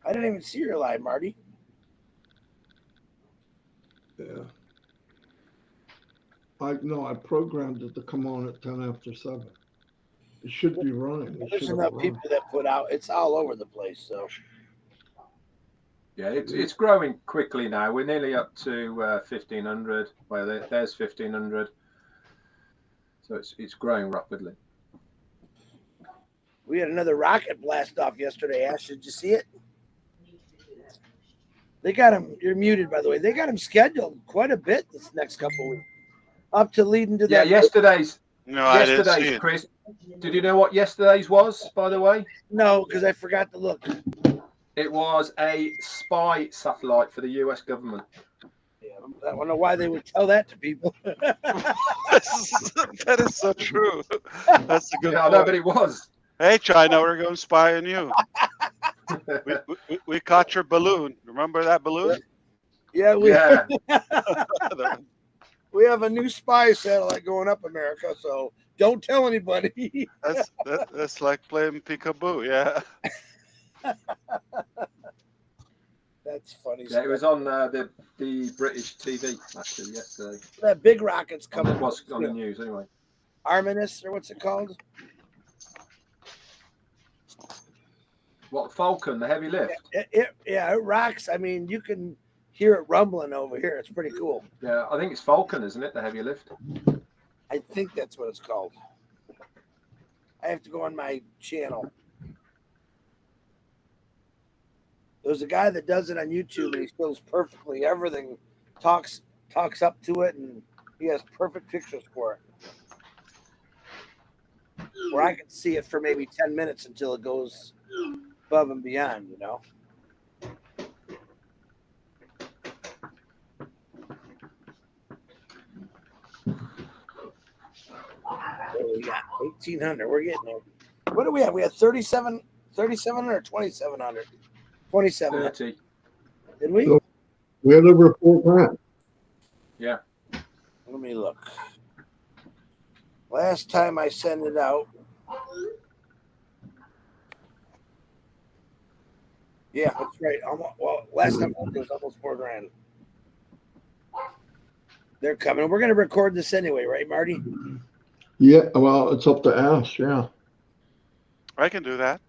I didn't even see your live, Marty. Yeah. I programmed it to come on at 10 after 7. It should be running. There's enough people that put out. It's all over the place. So yeah, it's growing quickly now. We're nearly up to 1,500. Well, there's 1,500. So it's growing rapidly. we had another rocket blast off yesterday. Ash, did you see it? They got him. You're muted, by the way. They got him scheduled quite a bit this next couple of weeks, up to leading to that. Yeah, yesterday's. No, I didn't see it. Chris. Did you know what yesterday's was, by the way? No, because I forgot to look. It was a spy satellite for the U.S. government. Yeah, I don't know why they would tell that to people. That is so true. That's a good I know, but it was. Hey, China, we're going to spy on you. we caught your balloon. Remember that balloon? Yeah, we Yeah. we have a new spy satellite going up America, so don't tell anybody. That's like playing peekaboo, yeah. That's funny. Yeah, it was on the British TV actually yesterday. That big rocket's coming. It was on the news anyway. Arminus, or what's it called? What, Falcon, the heavy lift? Yeah, it rocks. I mean, you can hear it rumbling over here. It's pretty cool. Yeah, I think it's Falcon, isn't it? The heavy lift. I think that's what it's called. I have to go on my channel. There's a guy that does it on YouTube, and he shows perfectly everything. Talks up to it, and he has perfect pictures for it. Where I can see it for maybe 10 minutes until it goes above and beyond, you know. We got 1,800. We're getting there. What do we have? We had 3,700 or 2,700? 2,700. 30. Did we? We had over 4 grand. Yeah. Let me look. Last time I sent it out. Yeah, that's right. Well, last time it was almost 4 grand. They're coming. We're going to record this anyway, right, Marty? Yeah, well, it's up to Ash, yeah. I can do that.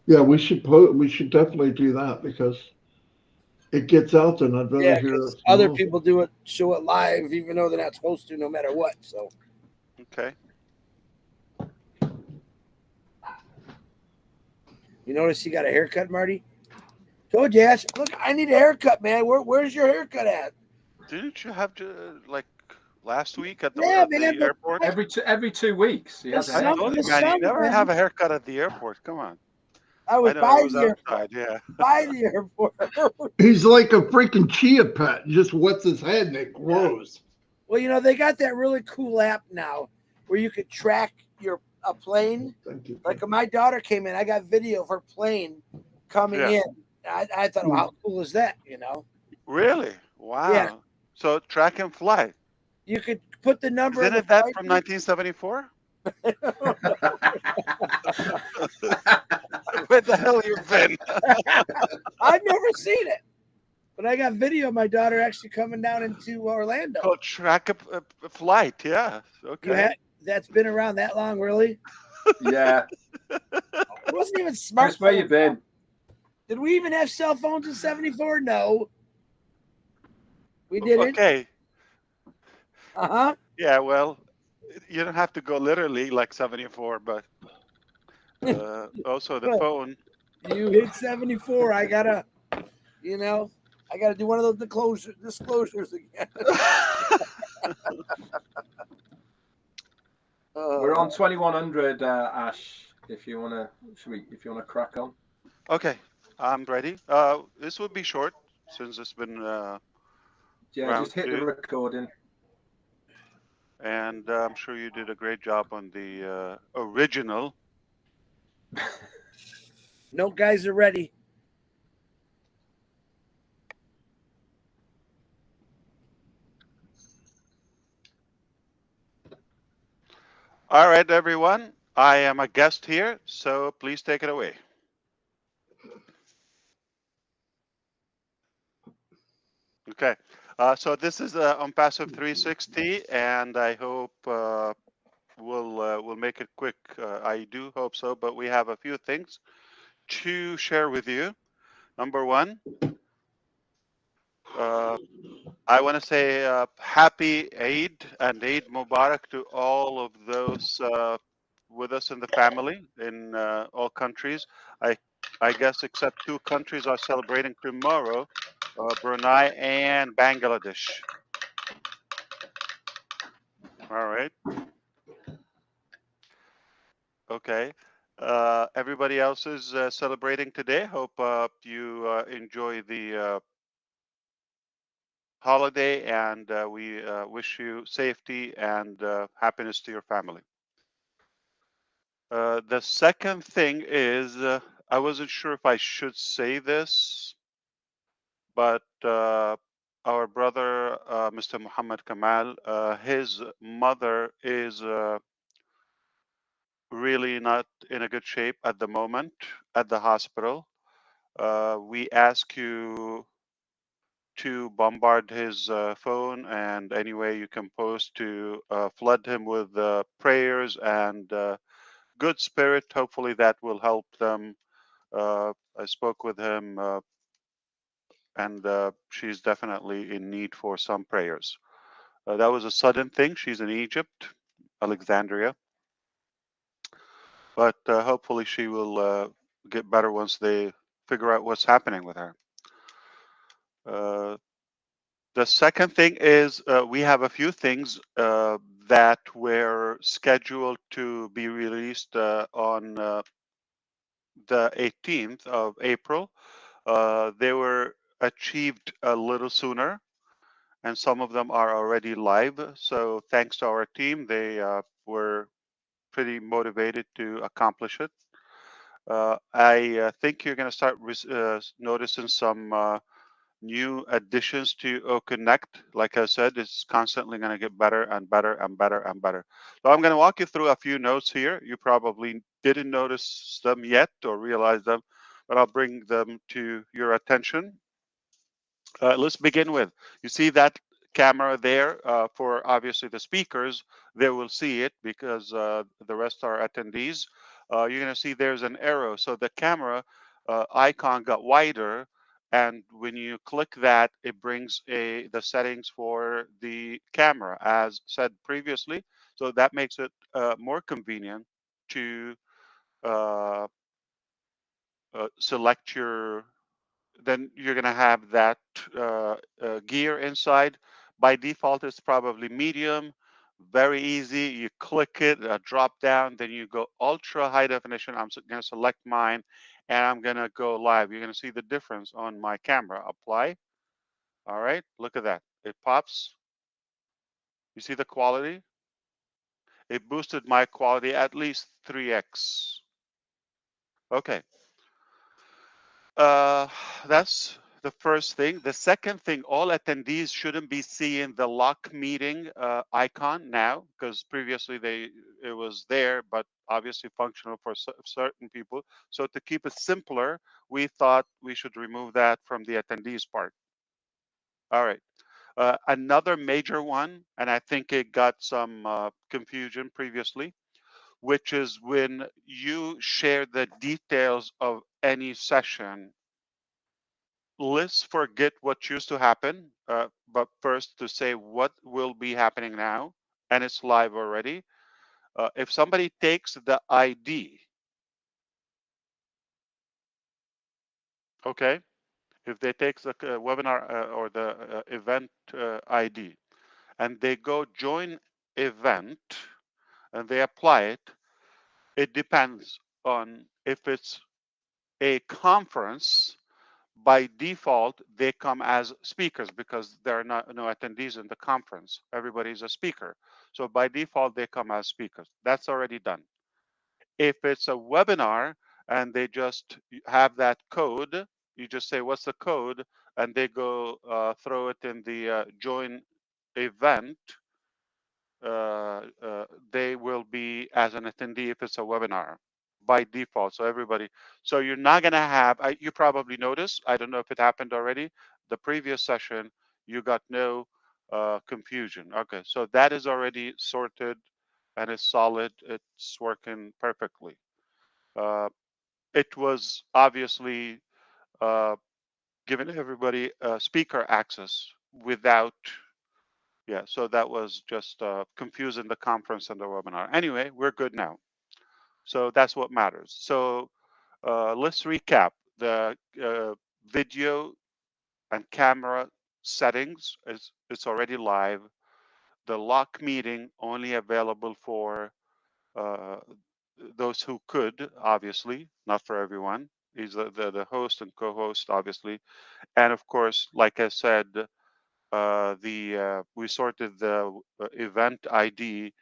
Yeah, we should definitely do that because it gets out there and I'd rather hear it. Other people do it, show it live, even though they're not supposed to, no matter what. So Okay. you notice you got a haircut, Marty? Told you, Ash. Look, I need a haircut, man. Where's your haircut at? Didn't you have to, like, last week at the, Yeah, at the man, airport? Every 2 weeks. He has a I haircut. told you, man, you never have a haircut at the airport. Come on. I was I know by it was the airport. outside, yeah. By the airport. He's like a freaking chia pet. He just wets his head and it grows. Well, you know, they got that really cool app now where you could track a plane. Thank you. Like when my daughter came in, I got video of her plane coming in. I thought, well, how cool is that, you know? Really? Wow. Yeah. So track and fly. You could put the number. Isn't it that from 1974? Where the hell you been? I've never seen it, but I got video of my daughter actually coming down into Orlando. Oh, track a flight, yeah. Okay. That's been around that long, really? Yeah. It wasn't even smart. Chris, where you been? Did we even have cell phones in '74? No. We didn't. Okay. Uh-huh. Yeah, well, you don't have to go literally like 74, but also the phone. You hit 74. I gotta do one of those disclosures again. We're on 2,100, Ash. If you wanna crack on. Okay, I'm ready. This would be short since it's been yeah, just hit the recording. And I'm sure you did a great job on the original. No, guys are ready. All right, everyone. I am a guest here, so please take it away. Okay. So this is on Passive 360, and I hope we'll make it quick. I do hope so, but we have a few things to share with you. Number one, I want to say happy Eid and Eid Mubarak to all of those with us in the family in all countries. I I guess except two countries are celebrating tomorrow, Brunei and Bangladesh. All right. Okay. Everybody else is celebrating today. Hope you enjoy the holiday, and we wish you safety and happiness to your family. The second thing is, I wasn't sure if I should say this, but our brother, Mr. Muhammad Kamal, his mother is really not in a good shape at the moment at the hospital. We ask you to bombard his phone and any way you can post to flood him with prayers and good spirit. Hopefully that will help them. I spoke with him, and she's definitely in need for some prayers. That was a sudden thing. She's in Egypt, Alexandria, but hopefully she will get better once they figure out what's happening with her. Uh, the second thing is we have a few things that were scheduled to be released on the 18th of April. They were achieved a little sooner, and some of them are already live. So thanks to our team, they were pretty motivated to accomplish it. I think you're going to start noticing some new additions to OConnect. Like I said, it's constantly going to get better and better and better and better. So I'm going to walk you through a few notes here. You probably didn't notice them yet or realize them, but I'll bring them to your attention. Let's begin with, you see that camera there for obviously the speakers, they will see it because the rest are attendees. You're going to see there's an arrow. So the camera icon got wider. And when you click that, it brings the settings for the camera as said previously. So that makes it more convenient to uh, select your, then you're going to have that gear inside. By default, it's probably medium, very easy. You click it, drop down, then you go ultra high definition. I'm going to select mine and I'm going to go live. You're going to see the difference on my camera. Apply. All right, look at that. It pops. You see the quality? It boosted my quality at least 3x. Okay. Uh, that's the first thing. The second thing, all attendees shouldn't be seeing the lock meeting icon now, because previously it was there, but obviously functional for certain people. So to keep it simpler, we thought we should remove that from the attendees part. All right. Another major one, and I think it got some confusion previously, which is when you share the details of any session, let's forget what used to happen, but first to say what will be happening now, and it's live already. If somebody takes the ID, okay, if they take the webinar or the event ID, and they go join event, and they apply it, it depends on if it's a conference. By default, they come as speakers because there are no attendees in the conference. Everybody's a speaker. So by default, they come as speakers. That's already done. If it's a webinar and they just have that code, you just say, what's the code? And they go throw it in the join event. They will be as an attendee if it's a webinar by default. So everybody, so you're not going to have, you probably noticed, I don't know if it happened already, the previous session, you got no confusion. Okay, so that is already sorted and it's solid. It's working perfectly. Uh, it was obviously uh, giving everybody speaker access without, yeah, so that was just confusing the conference and the webinar. Anyway, we're good now. So that's what matters. So let's recap the video and camera settings. It's already live. The lock meeting only available for uh, those who could, obviously, not for everyone. He's the host and co-host, obviously. And of course, like I said, we sorted the event ID.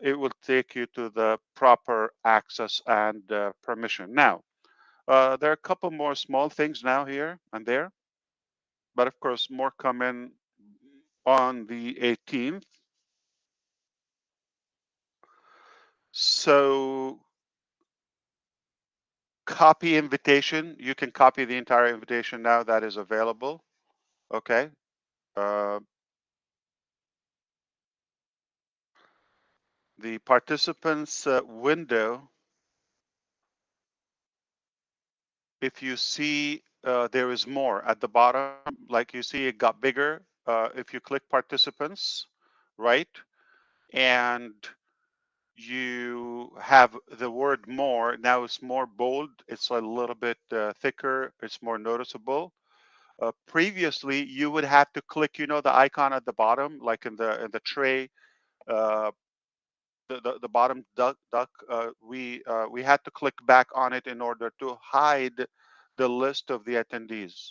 It will take you to the proper access and permission. Now, there are a couple more small things now here and there, but of course, more coming on the 18th. So, copy invitation. You can copy the entire invitation now that is available. Okay. Uh, the participants window, if you see there is more at the bottom, like you see it got bigger. If you click participants, right? And you have the word more. Now it's more bold. It's a little bit thicker. It's more noticeable. Previously, you would have to click, the icon at the bottom, like in the tray, uh, the bottom duck. We had to click back on it in order to hide the list of the attendees.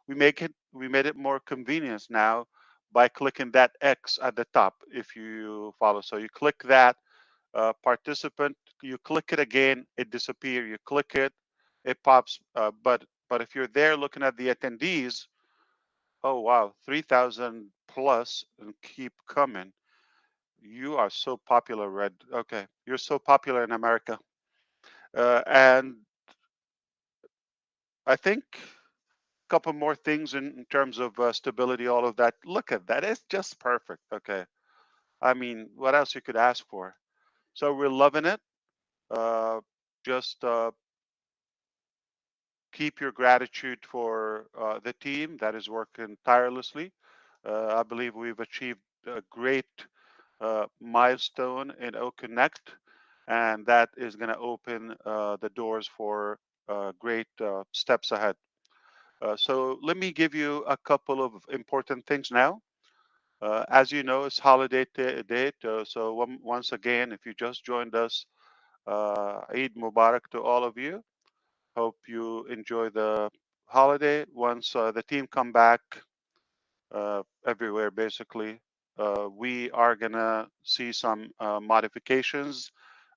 We made it more convenient now by clicking that X at the top. If you follow, so you click that participant, you click it again, it disappears. You click it, it pops. But if you're there looking at the attendees, oh wow, 3,000 plus and keep coming. You are so popular, Red. Okay, you're so popular in America. And I think a couple more things in terms of stability, all of that. Look at that. It's just perfect. Okay. I mean, what else you could ask for? So we're loving it. Uh, just keep your gratitude for the team that is working tirelessly. I believe we've achieved a great milestone in OConnect, and that is going to open the doors for great steps ahead. So let me give you a couple of important things now. As you know, it's holiday date. So once again, if you just joined us, Eid Mubarak to all of you. Hope you enjoy the holiday. Once the team come back everywhere, basically, we are gonna see some modifications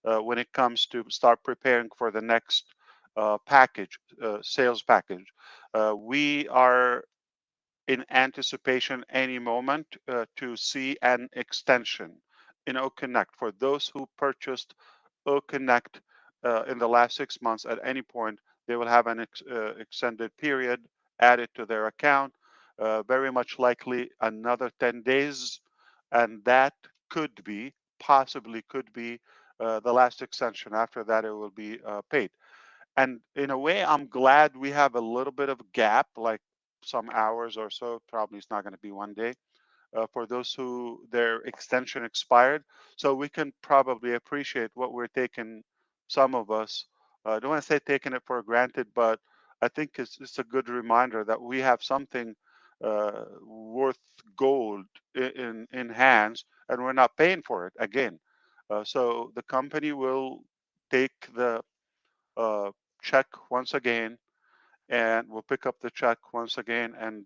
when it comes to start preparing for the next package, sales package. We are in anticipation any moment to see an extension in OConnect for those who purchased OConnect in the last 6 months. At any point, they will have an extended period added to their account, very much likely another 10 days, and that could be, possibly could be, the last extension. After that, it will be paid. And in a way, I'm glad we have a little bit of a gap, like some hours or so. Probably it's not going to be one day for those who their extension expired. So we can probably appreciate what we're taking. Some of us, I don't want to say taking it for granted, but I think it's a good reminder that we have something worth gold in hands, and we're not paying for it again. So the company will take the uh, check once again, and we'll pick up the check once again. And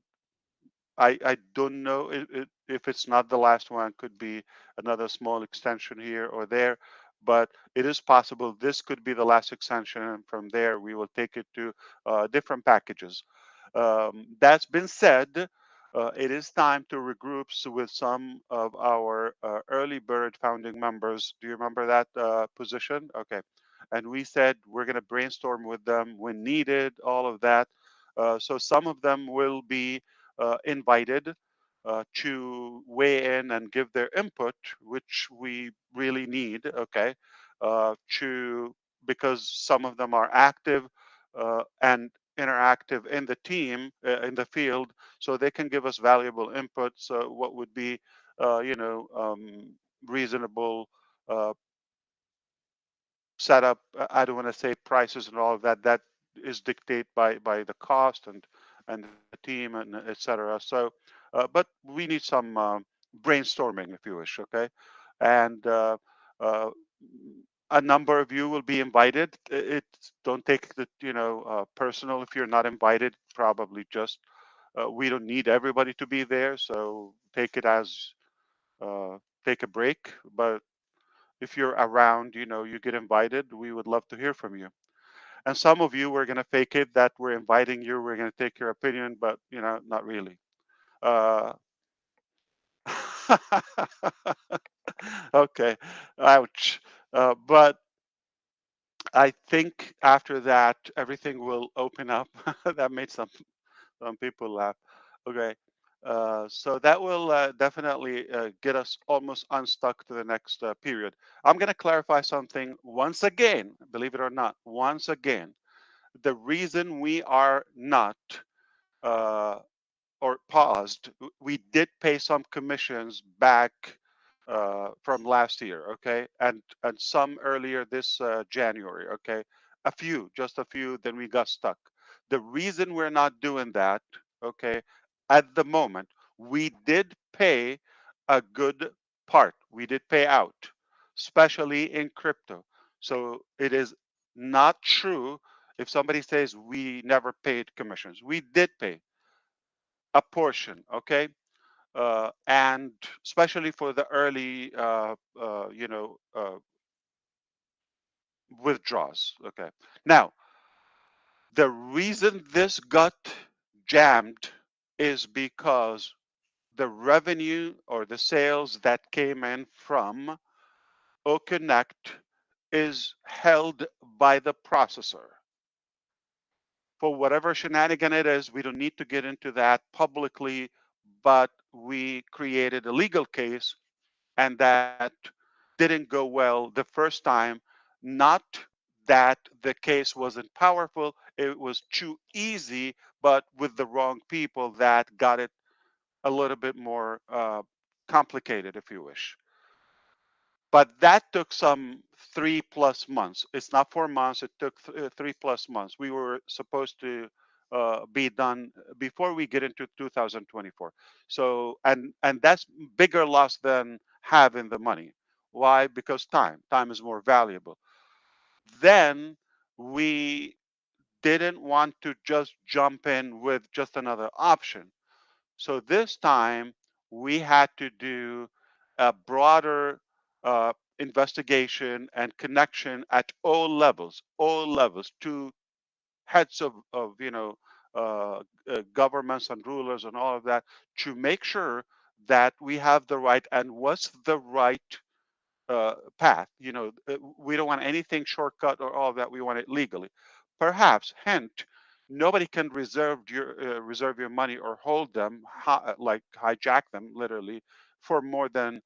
I don't know if it's not the last one. Could be another small extension here or there, but it is possible this could be the last extension, and from there we will take it to different packages. That's been said. It is time to regroup with some of our early bird founding members. Do you remember that position? Okay. And we said we're going to brainstorm with them when needed, all of that. So some of them will be invited. to weigh in and give their input, which we really need, okay, to because some of them are active and interactive in the team, in the field, so they can give us valuable input. So what would be, reasonable setup. I don't want to say prices and all of that. That is dictated by the cost and the team and etc. So, but we need some brainstorming, if you wish. Okay, and uh, a number of you will be invited. It don't take the personal if you're not invited. Probably just we don't need everybody to be there, so take it as take a break. But if you're around, you get invited, we would love to hear from you. And some of you, we're going to fake it that we're inviting you, we're going to take your opinion, but not really. uh, okay, ouch. But I think after that everything will open up. That made some people laugh. Okay. So that will definitely get us almost unstuck to the next period. I'm going to clarify something once again, believe it or not, once again. The reason we are not uh, or paused, we did pay some commissions back from last year, okay, and some earlier this January, okay, a few, just a few. Then we got stuck. The reason we're not doing that, okay, at the moment, we did pay a good part. We did pay out, especially in crypto. So it is not true if somebody says we never paid commissions. We did pay a portion, okay, and especially for the early, withdraws. Okay. Now, the reason this got jammed is because the revenue or the sales that came in from OConnect is held by the processor. For whatever shenanigan it is, we don't need to get into that publicly, but we created a legal case and that didn't go well the first time. Not that the case wasn't powerful, it was too easy, but with the wrong people that got it a little bit more complicated, if you wish. But that took some 3+ months. It's not 4 months, it took 3+ months. We were supposed to be done before we get into 2024. So, and that's bigger loss than having the money. Why? Because time is more valuable. Then we didn't want to just jump in with just another option. So this time we had to do a broader investigation and connection at all levels to heads of governments and rulers and all of that, to make sure that we have the right and what's the right path. We don't want anything shortcut or all of that. We want it legally. Perhaps, hint, nobody can reserve your money or hold them, like hijack them, literally, for more than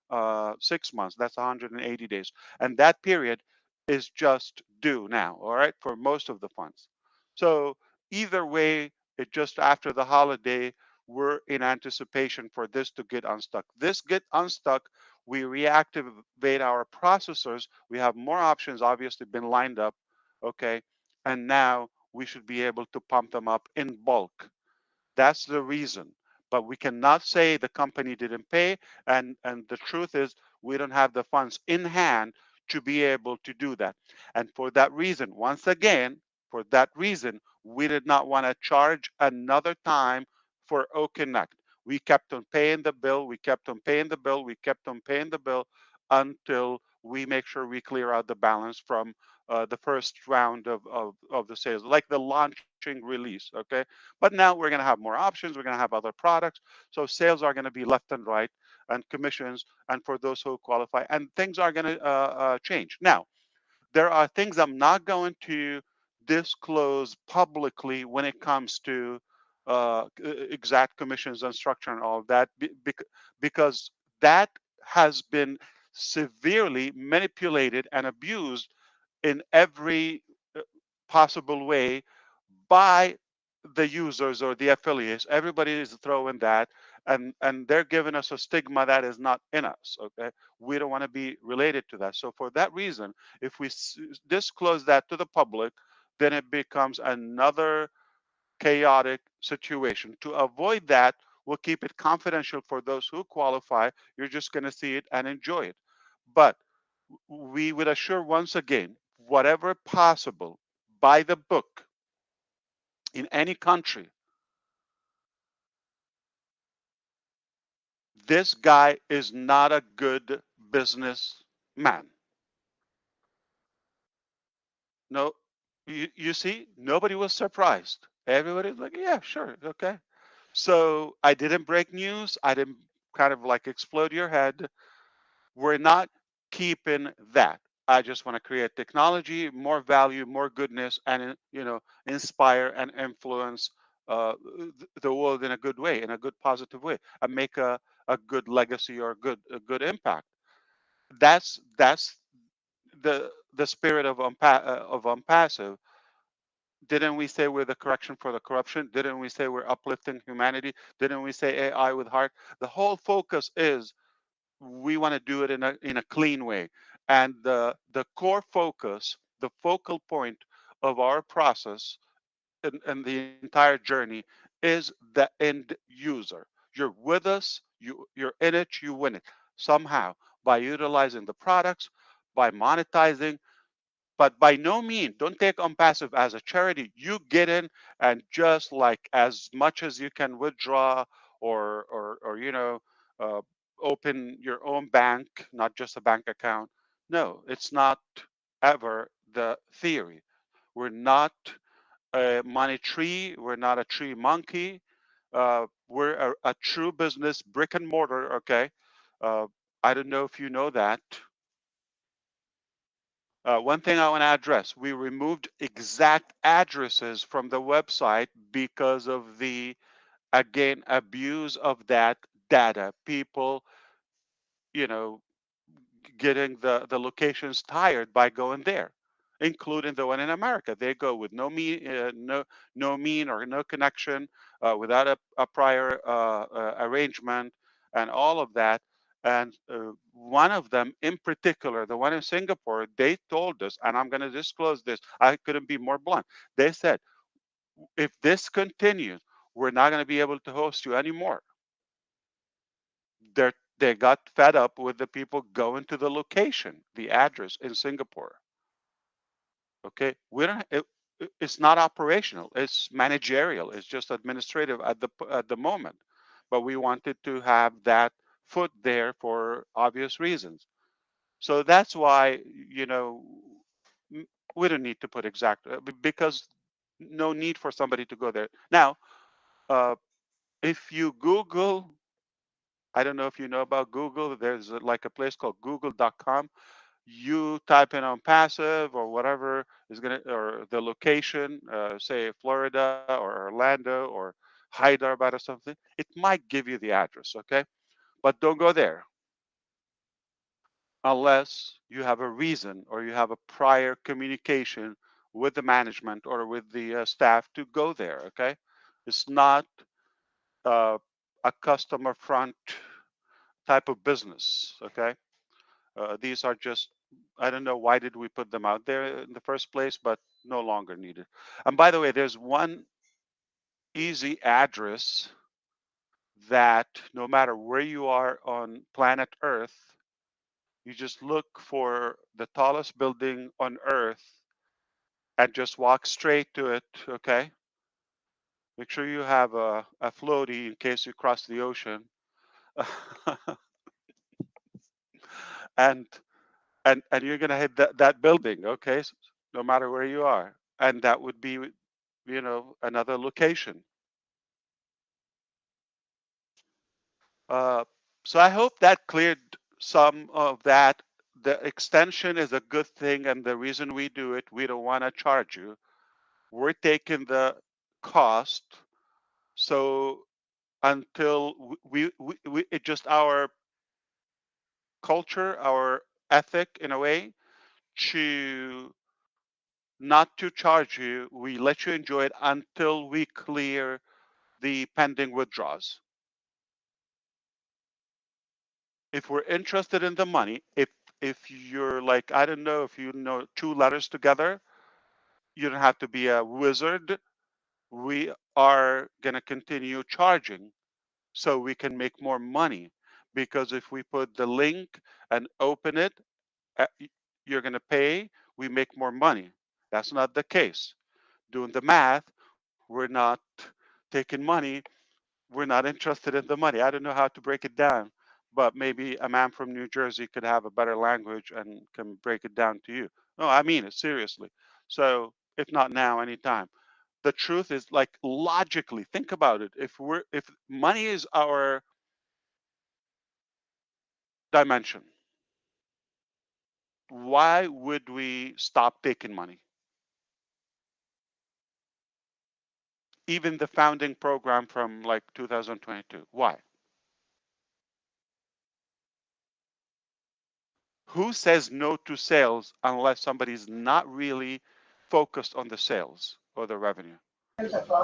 6 months. That's 180 days, and that period is just due now. All right, for most of the funds. So either way, it just after the holiday, we're in anticipation for this to get unstuck. This get unstuck, we reactivate our processors. We have more options obviously been lined up, okay, and now we should be able to pump them up in bulk. That's the reason. But we cannot say the company didn't pay, and the truth is we don't have the funds in hand to be able to do that. And for that reason, once again, for that reason, we did not want to charge another time for OConnect. We kept on paying the bill, we kept on paying the bill, we kept on paying the bill until we make sure we clear out the balance from the first round of the sales, like the launching release, okay? But now we're going to have more options, we're going to have other products. So sales are going to be left and right, and commissions, and for those who qualify, and things are going to change. Now, there are things I'm not going to disclose publicly when it comes to exact commissions and structure and all of that, because that has been severely manipulated and abused in every possible way by the users or the affiliates. Everybody is throwing that, and they're giving us a stigma that is not in us. Okay, we don't want to be related to that. So for that reason, if we disclose that to the public, then it becomes another chaotic situation. To avoid that, we'll keep it confidential for those who qualify. You're just going to see it and enjoy it. But we would assure once again, whatever possible, by the book in any country, this guy is not a good businessman. No, you see, nobody was surprised. Everybody's like, yeah, sure, okay. So I didn't break news. I didn't kind of like explode your head. We're not keeping that. I just want to create technology, more value, more goodness, and inspire and influence the world in a good way, in a good positive way, and make a good legacy or a good impact. That's the spirit of Unpassive. Didn't we say we're the correction for the corruption? Didn't we say we're uplifting humanity? Didn't we say AI with heart? The whole focus is we want to do it in a clean way, and the core focus, the focal point of our process and the entire journey is the end user. You're with us, you're in it, you win it somehow by utilizing the products, by monetizing. But by no means, don't take Unpassive as a charity. You get in and just like as much as you can withdraw or uh, open your own bank, not just a bank account. No, it's not ever the theory. We're not a money tree. We're not a tree monkey. We're a true business, brick and mortar. Okay. Uh, I don't know if you know that. One thing I want to address, we removed exact addresses from the website because of the, again, abuse of that data. People, you know, getting the locations tired by going there, including the one in America. They go with no mean or no connection, without a prior arrangement, and all of that. And one of them in particular, the one in Singapore, they told us, and I'm going to disclose this. I couldn't be more blunt. They said, if this continues, we're not going to be able to host you anymore. They got fed up with the people going to the location, the address in Singapore. Okay, we don't. It's not operational. It's managerial. It's just administrative at the moment. But we wanted to have that foot there for obvious reasons. So that's why we don't need to put exact because no need for somebody to go there now. Uh, if you Google, I don't know if you know about Google. There's like a place called Google.com. You type in on passive or whatever is gonna, or the location, say Florida or Orlando or Hyderabad or something. It might give you the address, okay? But don't go there unless you have a reason or you have a prior communication with the management or with the staff to go there, okay? It's not uh, a customer front type of business, okay? These are just, I don't know why did we put them out there in the first place, but no longer needed. And by the way, there's one easy address that no matter where you are on planet Earth, you just look for the tallest building on Earth and just walk straight to it, okay? Make sure you have a floaty in case you cross the ocean. and and you're gonna hit that building, okay? No matter where you are, and that would be, another location. Uh, so I hope that cleared some of that. The extension is a good thing, and the reason we do it, we don't want to charge you. We're taking the cost So until it just our culture, our ethic in a way, to not to charge you. We let you enjoy it until we clear the pending withdrawals. If we're interested in the money, if you're like, I don't know, if you know 2 letters together, you don't have to be a wizard. We are going to continue charging so we can make more money. Because if we put the link and open it, you're going to pay, we make more money. That's not the case. Doing the math, we're not taking money. We're not interested in the money. I don't know how to break it down, but maybe a man from New Jersey could have a better language and can break it down to you. No, I mean it seriously. So if not now, anytime. The truth is, like, logically, think about it. If money is our dimension, why would we stop taking money? Even the founding program from like 2022. Why? Who says no to sales unless somebody's not really focused on the sales or the revenue?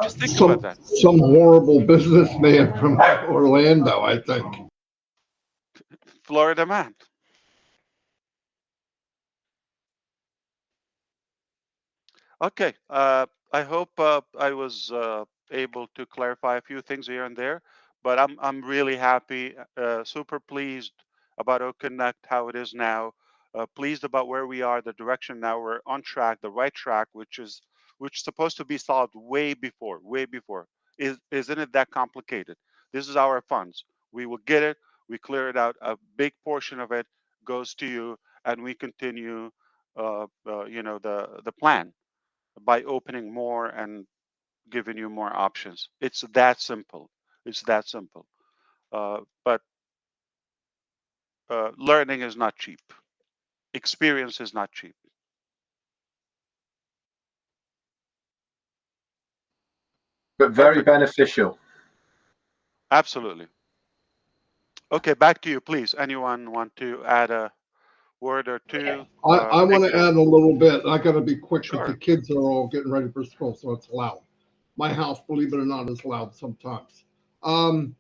Just think about that. Some horrible businessman from Orlando, I think. Florida man. Okay. I hope I was able to clarify a few things here and there, but I'm really happy, super pleased about OConnect, how it is now, pleased about where we are, the direction now. We're on track, the right track, which is supposed to be solved way before, way before. Isn't it that complicated? This is our funds. We will get it. We clear it out. A big portion of it goes to you, and we continue, the plan by opening more and giving you more options. It's that simple. It's that simple. But learning is not cheap. Experience is not cheap. But very Perfect. beneficial. Absolutely. Okay, back to you, please. Anyone want to add a word or two? I want Thank to you. add a little bit. I got to be quick because the Sure. kids are all getting ready for school, so it's loud. My house, believe it or not, is loud sometimes. Um,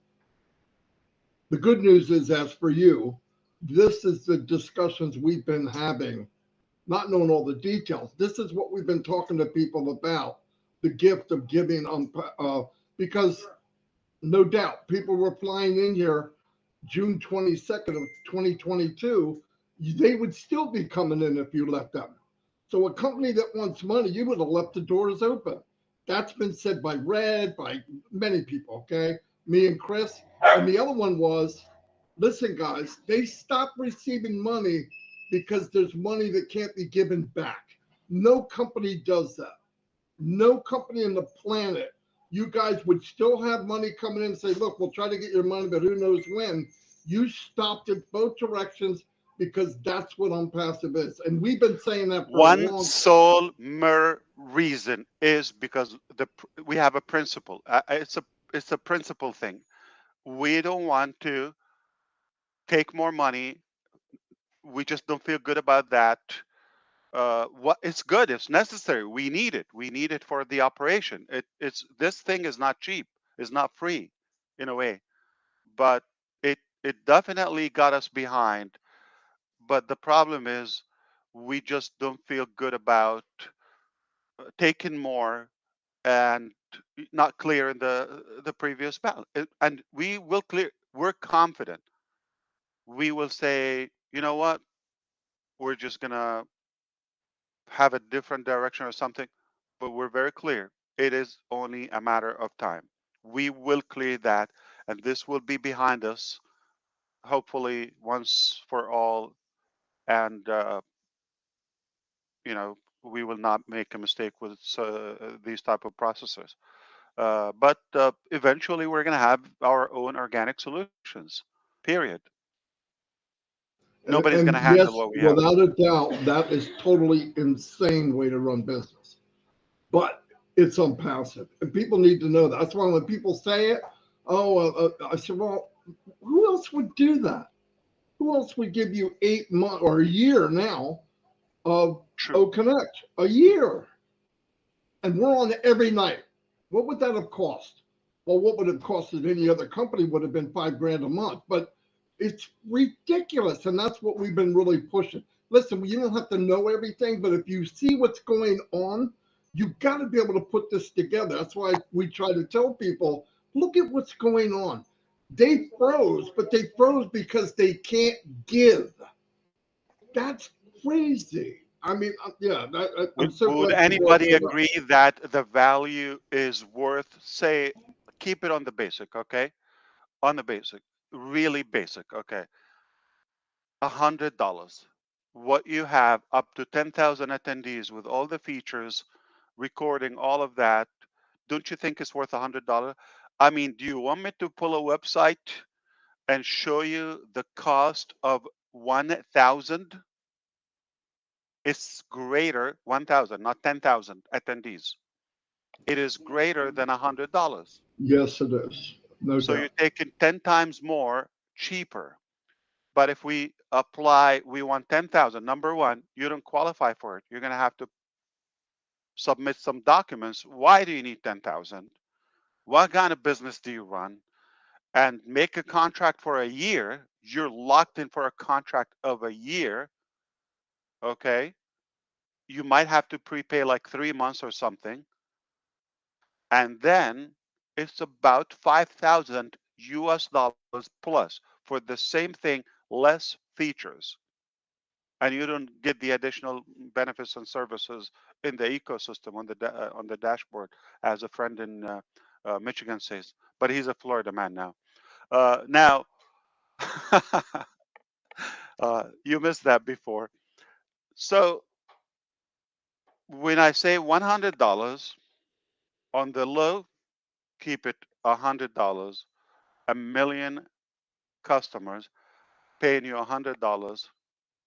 the good news is, as for you, this is the discussions we've been having, not knowing all the details. This is what we've been talking to people about, the gift of giving, because no doubt people were flying in here June 22nd of 2022, they would still be coming in if you let them. So a company that wants money, you would have left the doors open. That's been said by Red, by many people, okay? Me and Chris. And the other one was, listen, guys, they stopped receiving money because there's money that can't be given back. No company does that. No company on the planet. You guys would still have money coming in and say, look, we'll try to get your money, but who knows when. You stopped it both directions because that's what ONPASSIVE is. And we've been saying that for a One long time. sole mere reason is because we have a principle. It's a principle thing. We don't want to take more money. We just don't feel good about that. What it's good, it's necessary. We need it. We need it for the operation. It's this thing is not cheap. It's not free, in a way, but it definitely got us behind. But the problem is, we just don't feel good about taking more and not clearing the previous battle. And we will clear. We're confident. We will say, you know what? We're just gonna have a different direction or something, but we're very clear. It is only a matter of time. We will clear that, and this will be behind us, hopefully once for all. And we will not make a mistake with these type of processors. But eventually, we're going to have our own organic solutions. Period. Nobody's going to And handle yes, what we have. without a doubt, that is totally insane way to run business. But it's ONPASSIVE. And people need to know that. That's why when people say it, I said, well, who else would do that? Who else would give you 8 months or a year now of True. Connect? A year. And we're on every night. What would that have cost? Well, what would it have costed any other company would have been $5,000 a month. But it's ridiculous. And that's what we've been really pushing. Listen, you don't have to know everything, but if you see what's going on, you've got to be able to put this together. That's why we try to tell people, look at what's going on. They froze, but they froze because they can't give. That's crazy. I mean, yeah, I'm so Would glad you brought anybody that up. agree that the value is worth, say, keep it on the basic, okay? On the basic, really basic, okay? $100. What you have up to 10,000 attendees with all the features, recording all of that, don't you think it's worth $100? I mean, do you want me to pull a website and show you the cost of 1,000? It's greater, 1,000, not 10,000 attendees. It is greater than $100. Yes, it is. No So doubt. you're taking 10 times more cheaper. But if we apply, we want 10,000. Number one, you don't qualify for it. You're going to have to submit some documents. Why do you need 10,000? What kind of business do you run? And make a contract for a year. You're locked in for a contract of a year. Okay. You might have to prepay like 3 months or something. And then it's about 5,000 US dollars plus for the same thing, less features. And you don't get the additional benefits and services in the ecosystem on the dashboard, as a friend in Michigan says. But he's a Florida man now. Now, you missed that before. So when I say $100 on the low, keep it $100. A million customers paying you $100.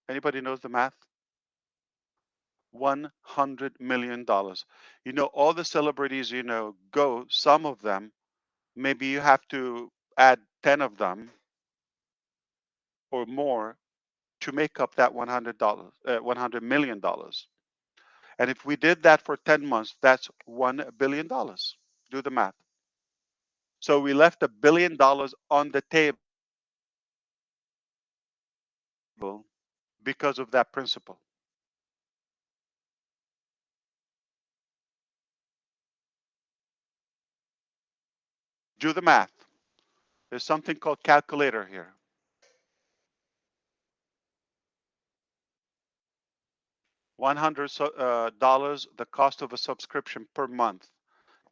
Anybody knows the math? $100 million. You know, all the celebrities, you know, go, some of them, maybe you have to add 10 of them or more to make up that $100 million. And if we did that for 10 months, that's $1 billion. Do the math. So we left $1 billion on the table because of that principle. Do the math. There's something called calculator here. $100, the cost of a subscription per month,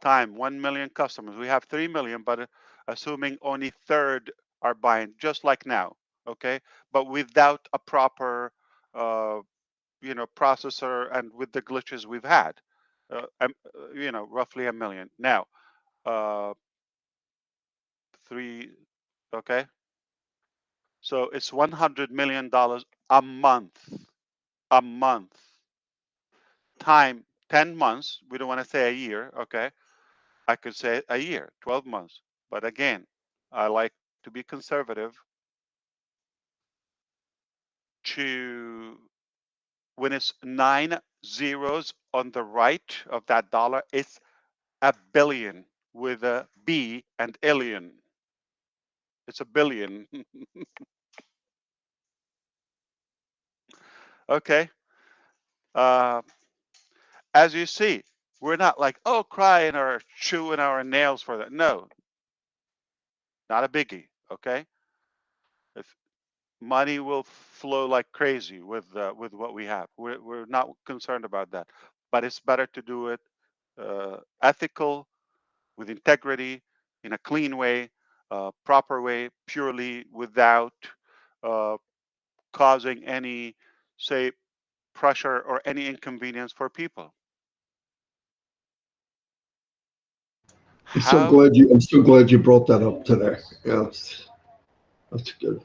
time 1 million customers. We have 3 million, but assuming only third are buying, just like now, okay? But without a proper, processor and with the glitches we've had, roughly 1 million. Now, 3, okay? So it's $100 million a month, time 10 months. We don't want to say a year, okay? I could say a year, 12 months. But again, I like to be conservative. When it's 9 zeros on the right of that dollar, it's a billion with a B and alien. It's a billion. Okay. As you see, we're not like, oh, crying or chewing our nails for that. No, not a biggie. Okay. If money will flow like crazy with what we have, we're not concerned about that. But it's better to do it ethical, with integrity, in a clean way, proper way, purely without causing any, say, pressure or any inconvenience for people. I'm so How glad you brought that up today. Yes, that's good.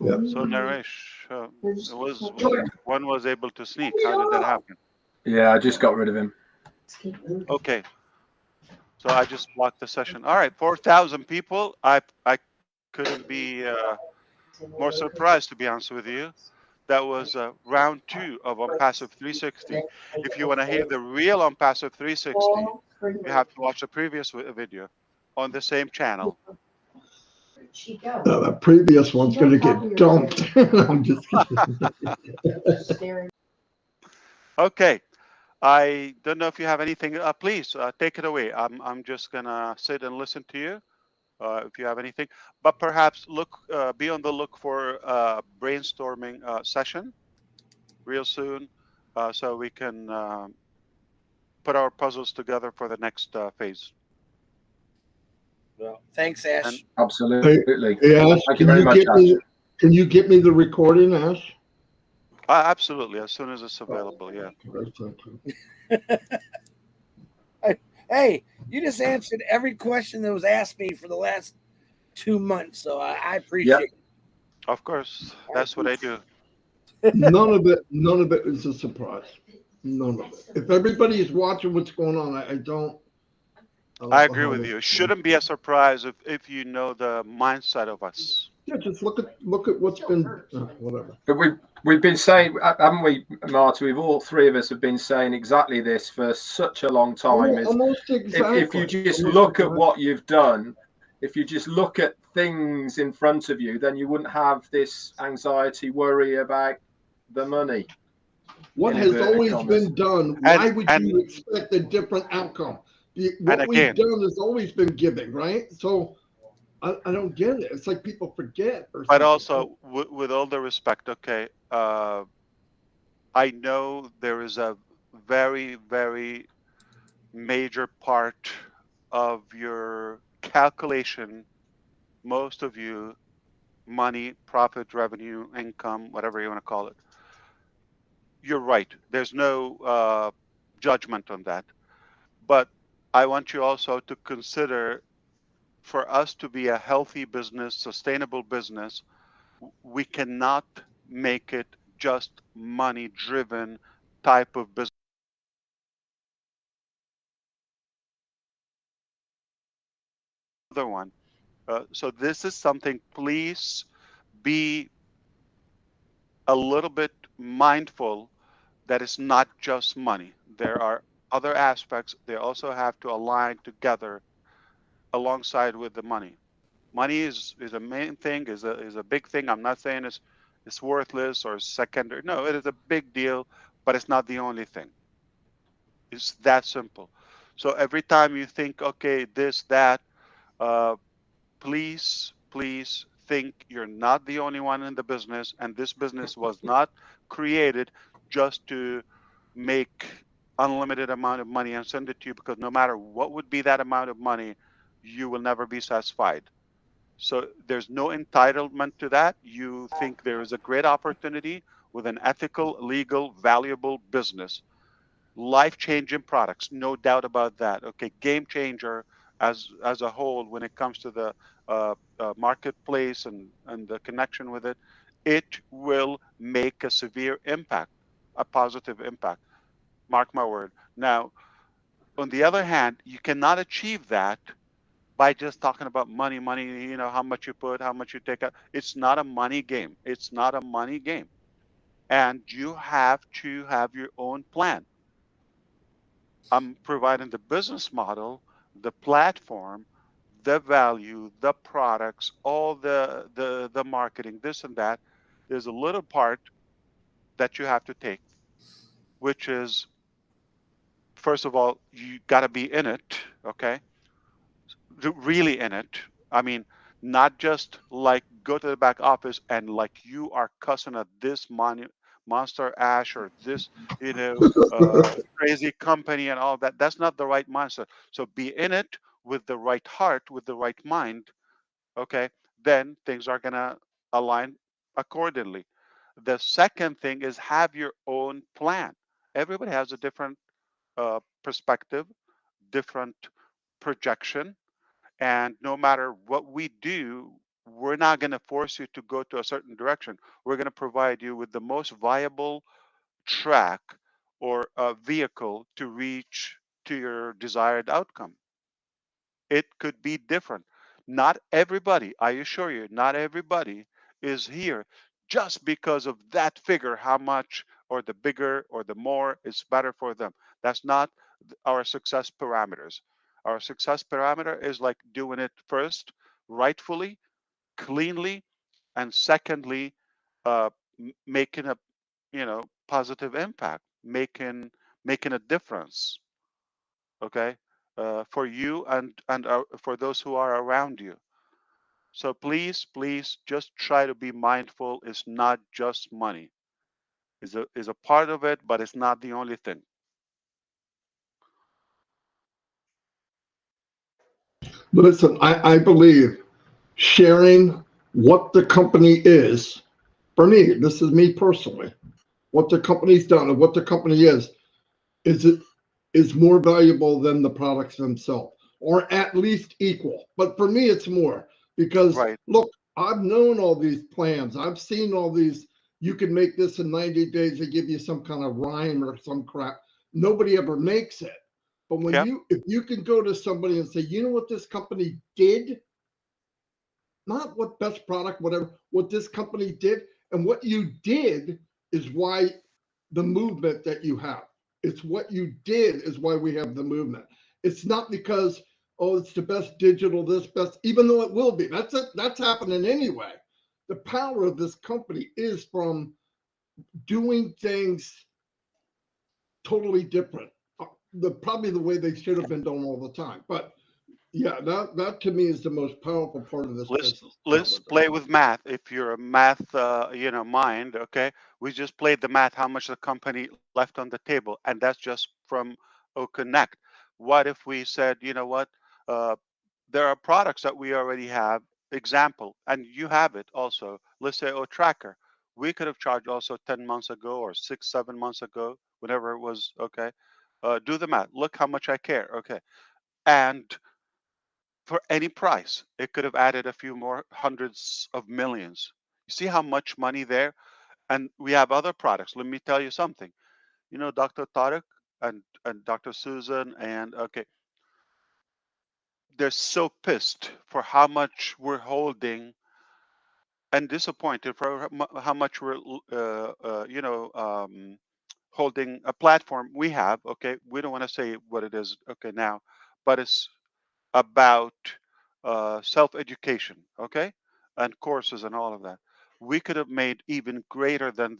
Yeah. so, Naresh? One was able to sneak. How did that happen? Yeah, I just got rid of him. Okay. So I just blocked the session. All right, 4,000 people. I couldn't be more surprised, to be honest with you. That was round 2 of OnPassive 360. If you want to hear the real OnPassive 360, you have to watch the previous video on the same channel. The previous one's going to get dumped. I'm just kidding. Okay. I don't know if you have anything. Please take it away. I'm just gonna sit and listen to you. If you have anything, but perhaps be on the look for a brainstorming session real soon, so we can put our puzzles together for the next phase. Well, thanks, Ash. And Absolutely. Hey, Ash, Thank you very much, Ash. can you get me the recording, Ash? absolutely, as soon as it's available. Yeah. Hey, you just answered every question that was asked me for the last 2 months, so I appreciate it. Of course, that's what I do. None of it is a surprise. None of it. If everybody is watching what's going on, I don't I agree with you. It shouldn't be a surprise if you know the mindset of us. Yeah, just look at what's been whatever. But we've been saying, haven't we, Marty? We've all three of us have been saying exactly this for such a long time. Almost exactly. If you just look at what you've done, if you just look at things in front of you, then you wouldn't have this anxiety, worry about the money. What has always been done? Why would you expect a different outcome? What we've done has always been giving, right? So I don't get it. It's like people forget. But also, with all the respect, okay, I know there is a very, very major part of your calculation, most of you, money, profit, revenue, income, whatever you want to call it. You're right. There's no judgment on that. But I want you also to consider, for us to be a healthy business, sustainable business, we cannot make it just money driven type of business. Other one. So this is something, please be a little bit mindful that it's not just money. There are other aspects. They also have to align together alongside with the money. Money is a main thing, is a big thing. I'm not saying it's worthless or secondary. No, it is a big deal, but it's not the only thing. It's that simple. So every time you think, okay, this, that, please think you're not the only one in the business, and this business was not created just to make unlimited amount of money and send it to you, because no matter what would be that amount of money, you will never be satisfied. So there's no entitlement to that. You think there is a great opportunity with an ethical, legal, valuable business, life-changing products, no doubt about that. Okay, game changer as a whole when it comes to the marketplace and the connection with it. It will make a severe impact, a positive impact. Mark my word. Now, on the other hand, you cannot achieve that by just talking about money, how much you put, how much you take out. It's not a money game. It's not a money game. And you have to have your own plan. I'm providing the business model, the platform, the value, the products, all the marketing, this and that. There's a little part that you have to take, which is, first of all, you got to be in it, okay? Really in it. I mean, not just like go to the back office and like you are cussing at this monster Ash or this, crazy company and all that. That's not the right mindset. So be in it with the right heart, with the right mind. Okay, then things are gonna align accordingly. The second thing is have your own plan. Everybody has a different perspective, different projection, and no matter what we do, we're not going to force you to go to a certain direction. We're going to provide you with the most viable track or vehicle to reach to your desired outcome. It could be different. Not everybody, I assure you, not everybody is here just because of that figure, how much or the bigger or the more is better for them. That's not our success parameters. Our success parameter is like doing it first, rightfully, cleanly, and secondly, making a positive impact, making a difference. Okay, for you and for those who are around you. So please, just try to be mindful. It's not just money. Is a part of it, but it's not the only thing. Listen, I believe sharing what the company is, for me, this is me personally, what the company's done and what the company is is more valuable than the products themselves, or at least equal. But for me, it's more because Right. look, I've known all these plans. I've seen all these. You can make this in 90 days. They give you some kind of rhyme or some crap. Nobody ever makes it. But when Yep. if you can go to somebody and say, you know what this company did, not what best product, whatever, what this company did. And what you did is why the movement that you have. It's what you did is why we have the movement. It's not because, oh, it's the best digital, this best, even though it will be. That's it. That's happening anyway. The power of this company is from doing things totally different. Probably the way they should have been done all the time. But yeah, that to me is the most powerful part of this let's business. let's play with math. If you're a math mind, okay, we just played the math, how much the company left on the table, and that's just from Connect. What if we said, you know what, uh, there are products that we already have, example, and you have it also, let's say, Tracker, we could have charged also 10 months ago or 6 7 months ago, whenever it was. Okay, do the math, look how much I care. Okay, and for any price. It could have added a few more hundreds of millions. You see how much money there? And we have other products. Let me tell you something. Dr. Tariq and Dr. Susan, and okay, they're so pissed for how much we're holding and disappointed for how much we're, holding a platform we have. Okay, we don't want to say what it is. Okay, now, but it's about self-education, okay, and courses and all of that. We could have made even greater than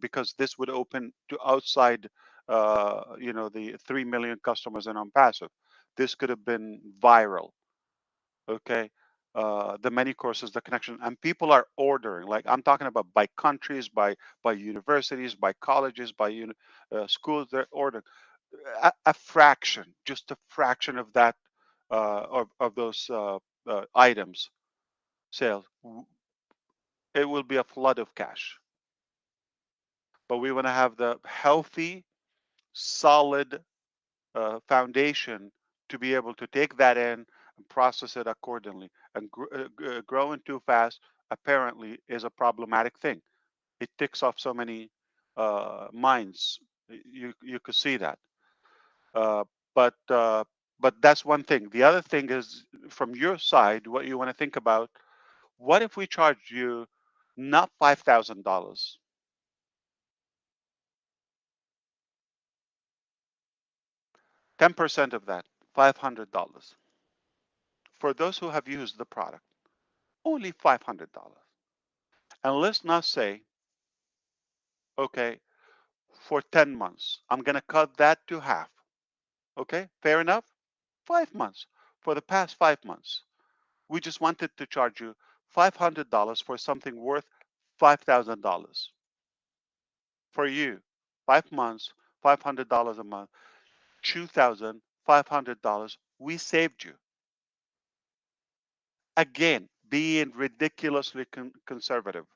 because this would open to outside, the 3 million customers in OnPassive. This could have been viral, okay. The many courses, the connection, and people are ordering. Like I'm talking about by countries, by universities, by colleges, by schools. They're ordering a fraction, just a fraction of that, of those items sales. It will be a flood of cash. But we want to have the healthy, solid foundation to be able to take that in and process it accordingly. And growing too fast apparently is a problematic thing. It ticks off so many minds. You could see that. Uh, but uh, but that's one thing. The other thing is from your side, what you want to think about. What if we charge you not $5,000, 10% of that, $500 for those who have used the product, only $500. And let's not say, okay, for 10 months, I'm going to cut that to half. Okay, fair enough. 5 months. For the past 5 months, we just wanted to charge you $500 for something worth $5,000 for you. 5 months, $500 a month, $2,500. We saved you. Again, being ridiculously conservative.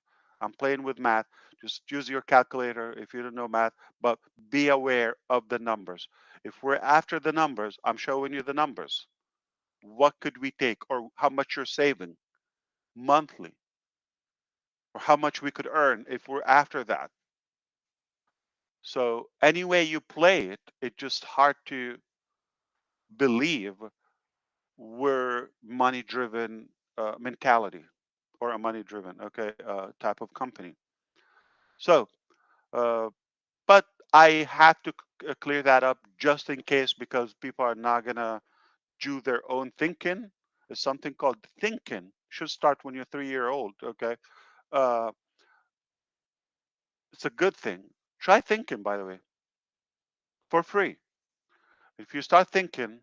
I'm playing with math. Just use your calculator if you don't know math, but be aware of the numbers. If we're after the numbers, I'm showing you the numbers. What could we take, or how much you're saving monthly, or how much we could earn if we're after that. So any way you play it, it's just hard to believe we're money-driven mentality or a money-driven, okay, type of company. So, uh, but I had to clear that up just in case, because people are not gonna do their own thinking. There's something called thinking. Should start when you're 3 year old. Okay, uh, it's a good thing. Try thinking, by the way, for free. If you start thinking,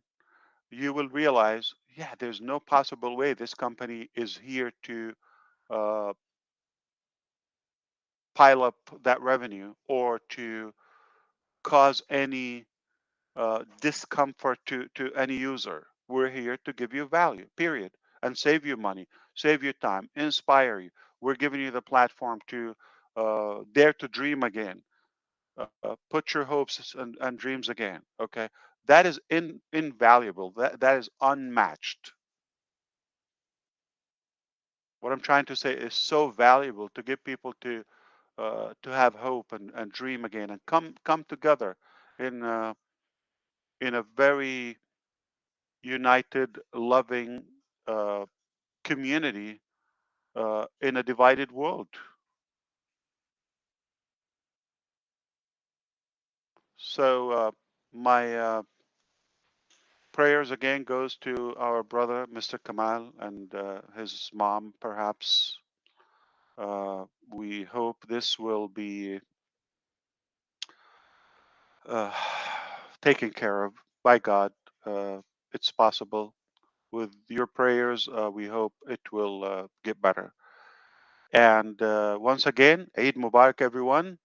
you will realize, yeah, there's no possible way this company is here to uh, pile up that revenue or to cause any discomfort to any user. We're here to give you value, period, and save you money, save you time, inspire you. We're giving you the platform to dare to dream again, put your hopes and dreams again. Okay, that is invaluable. That is unmatched. What I'm trying to say is so valuable to get people to have hope and dream again and come together in in a very united, loving community in a divided world. So my prayers again goes to our brother, Mr. Kamal, and his mom, perhaps. We hope this will be uh, taken care of by God. It's possible. With your prayers, we hope it will get better. And once again, Eid Mubarak, everyone,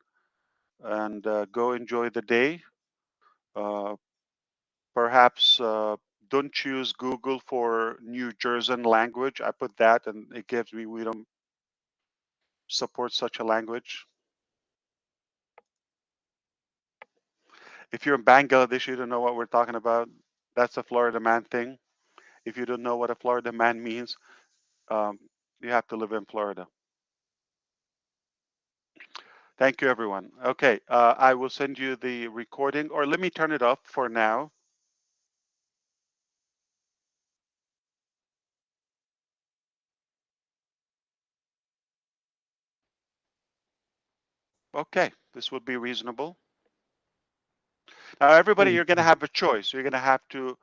and go enjoy the day. Uh, Perhaps don't choose Google for New Jersey language. I put that, and it gives me, we don't support such a language. If you're in Bangladesh, you don't know what we're talking about. That's a Florida man thing. If you don't know what a Florida man means, um, you have to live in Florida. Thank you, everyone. Okay, I will send you the recording, or let me turn it off for now. Okay, this would be reasonable. Now, everybody, you're going to have a choice. You're going to have to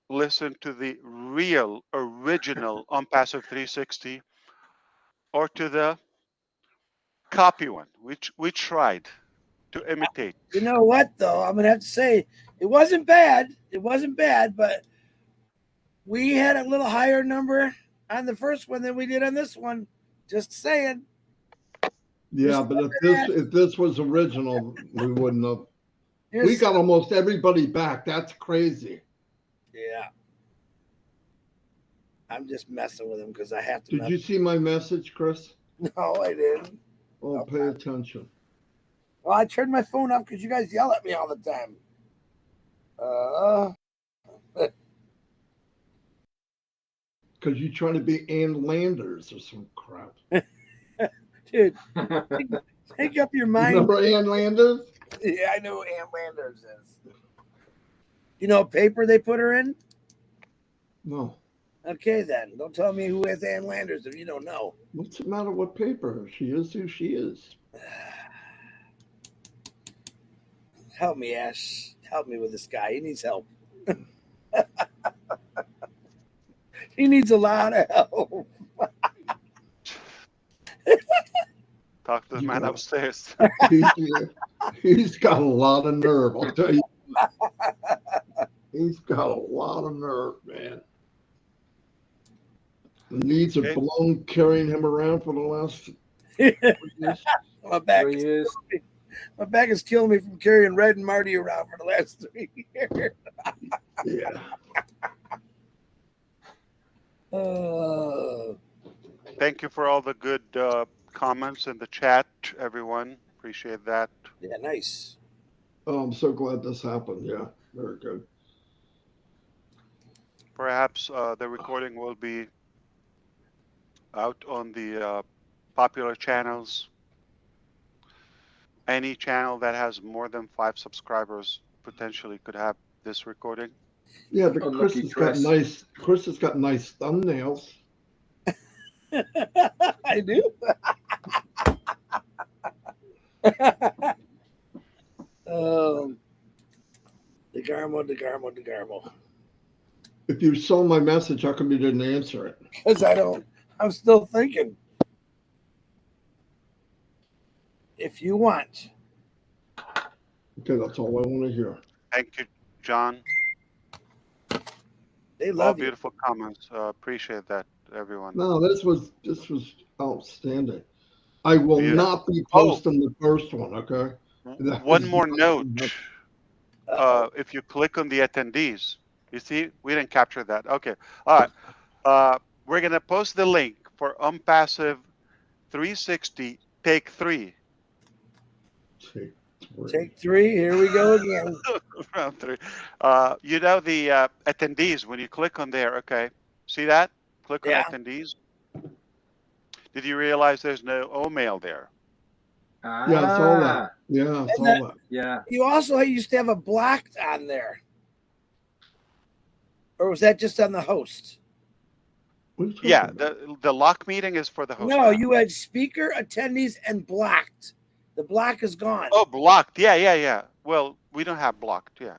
listen to the real, original ONPASSIVE 360 or to the copy one, which we tried to imitate. You know what, though? I'm going to have to say it wasn't bad. It wasn't bad, but we had a little higher number on the first one than we did on this one. Just saying. Yeah, but if this was original, we wouldn't have. We got almost everybody back. That's crazy. Yeah. I'm just messing with him because I have to. Did you see my message, Chris? No, I didn't. Oh, pay attention. Well, I turned my phone off because you guys yell at me all the time. Because you're trying to be Ann Landers or some crap. Dude, make up your mind. Remember Ann Landers? Yeah, I know who Ann Landers is. You know what paper they put her in? No. Okay, then. Don't tell me who is Ann Landers if you don't know. What's the matter with paper? She is who she is. Help me, Ash. Help me with this guy. He needs help. He needs a lot of help. Talk to the man upstairs. He's got a lot of nerve, I'll tell you. He's got a lot of nerve, man. The knees are blown carrying him around for the last years. My back is killing me from carrying Red and Marty around for the last 3 years. Yeah. Thank you for all the good comments in the chat, everyone. Appreciate that. Yeah, nice. Oh, I'm so glad this happened. Yeah, very good. Perhaps the recording will be out on the popular channels. Any channel that has more than 5 subscribers potentially could have this recording. Yeah, but Unlucky Chris has got nice thumbnails. I do. DeGarmo. If you saw my message, how come you didn't answer it? Because I'm still thinking. If you want. Okay, that's all I want to hear. Thank you, John. They All love you. beautiful comments. Appreciate that, everyone. No, this was outstanding. I will Beautiful. not be posting the first one, okay? That One was more not note. enough. If you click on the attendees, you see, we didn't capture that. Okay. All right. We're going to post the link for ONPASSIVE 360 Take 3. Take 3. Here we go again. Round 3. You know the attendees, when you click on there, okay. See that? Click on Yeah. attendees. Did you realize there's no O-mail there? Yeah, I saw that. Yeah, I saw that. Yeah. You also used to have a blocked on there. Or was that just on the host? What are you talking Yeah, about? the lock meeting is for the host. No, now. you had speaker, attendees, and blocked. The block is gone. Oh, blocked. Yeah. Well, we don't have blocked. Yeah.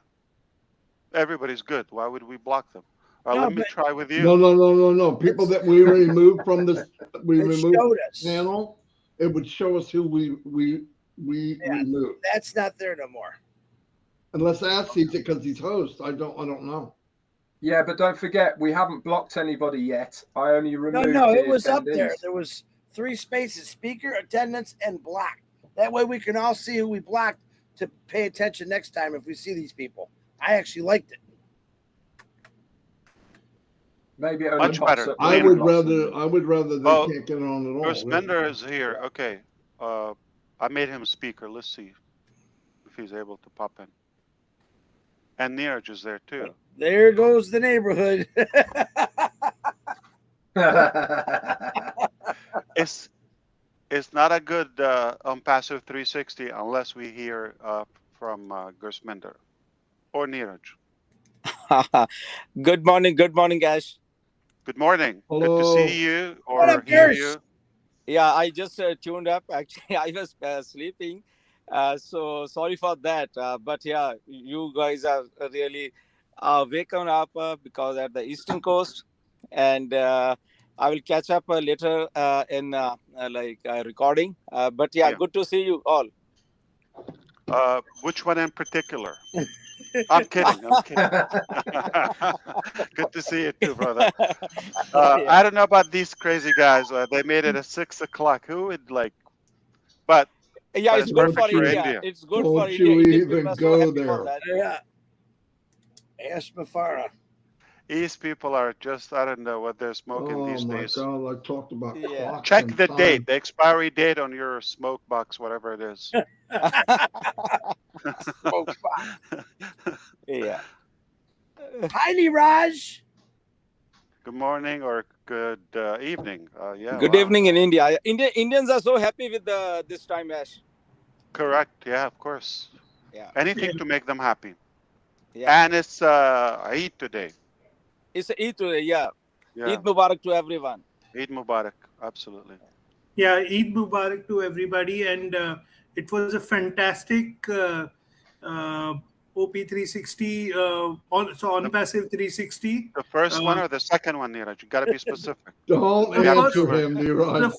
Everybody's good. Why would we block them? No, Let me but- try with you. No. People that we removed from this, we It removed showed us. panel. It would show us who we removed. That's not there no more. Unless Ash sees it because he's host. I don't know. Yeah, but don't forget, we haven't blocked anybody yet. I only removed No, the it was up attendees. there. There was 3 spaces: speaker, attendance, and blocked. That way we can all see who we blocked to pay attention next time if we see these people. I actually liked it. Maybe it only Much pops better. up I when would you block rather somebody. they Oh, can't get on at all. Bruce Bender is here. Okay. I made him a speaker. Let's see if he's able to pop in. And Neeraj is there too. There goes the neighborhood. It's not a good ONPASSIVE 360 unless we hear from Gersminder or Neeraj. Good morning, Ash. Good morning. Hello. Good to see you or What up, hear Gers? you. Yeah, I just tuned up. Actually, I was sleeping, so sorry for that. But yeah, you guys are really waking up because at the Eastern Coast, and I will catch up later in recording. But yeah, Yeah. good to see you all. Which one in particular? I'm kidding. Good to see you too, brother. I don't know about these crazy guys. They made it at 6 o'clock. Who would like? But Yeah, but it's it's good perfect for India. It's good Don't for you India. even People are go so happy there. for that. Yeah. Ash Mufare. these people are just, I don't know what they're smoking these Oh my days. God! I talked about Yeah. clocks Check and the time. date, the expiry date on your smoke box, whatever it is. Yeah. Hi, Niraj. Good morning or good evening. Yeah. Good wow. evening in India. Indians are so happy with this time, Ash. Correct. Yeah, of course. Yeah. Anything to make them happy. Yeah. And it's Eid today. It's Eid today. Yeah. Yeah. Eid Mubarak to everyone. Eid Mubarak. Absolutely. Yeah, Eid Mubarak to everybody, and it was a fantastic OP360, ONPASSIVE 360. The first one or the second one, Neeraj? You got to be specific. Don't The answer first- him, Neeraj. The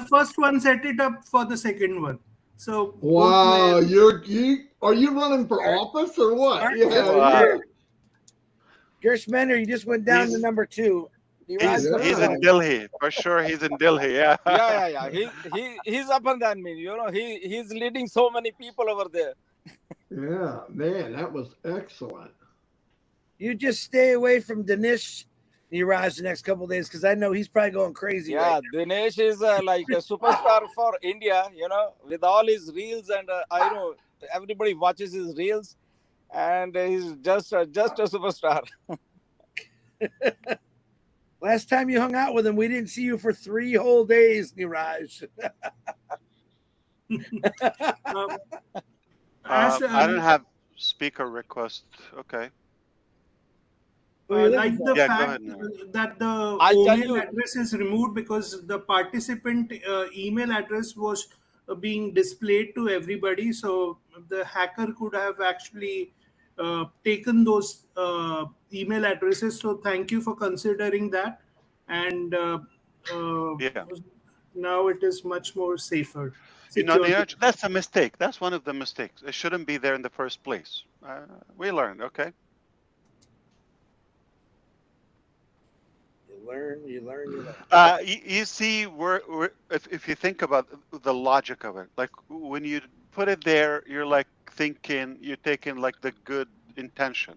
first one set it up for the second one. So Wow, both are you running for office or what? Smart. Yeah. Wow. Gersminder, you just went down to He's- number 2. He's Yeah. in Delhi. For sure, he's in Delhi. Yeah. Yeah. He's up and than me. You know, he's leading so many people over there. Yeah, man, that was excellent. You just stay away from Dinesh Niraj the next couple of days because I know he's probably going crazy. Yeah, Right Dinesh is like a superstar for India, you know, with all his reels, and I know everybody watches his reels, and he's just a superstar. Last time you hung out with him, we didn't see you for 3 whole days, Niraj. Ash, I don't have speaker request. Okay. Who are you looking like for? the Yeah, go fact ahead, Nair. that the I'll tell email you. address is removed because the participant email address was being displayed to everybody, so the hacker could have actually taken those email addresses. So thank you for considering that, and uh, Yeah. now it is much more safer, You know, securely. Neeraj, that's a mistake. That's one of the mistakes. It shouldn't be there in the first place. We learned, okay? You learn, you learn, you learn. You see, if you think about the logic of it, like when you put it there, you're like thinking, you're taking like the good intention.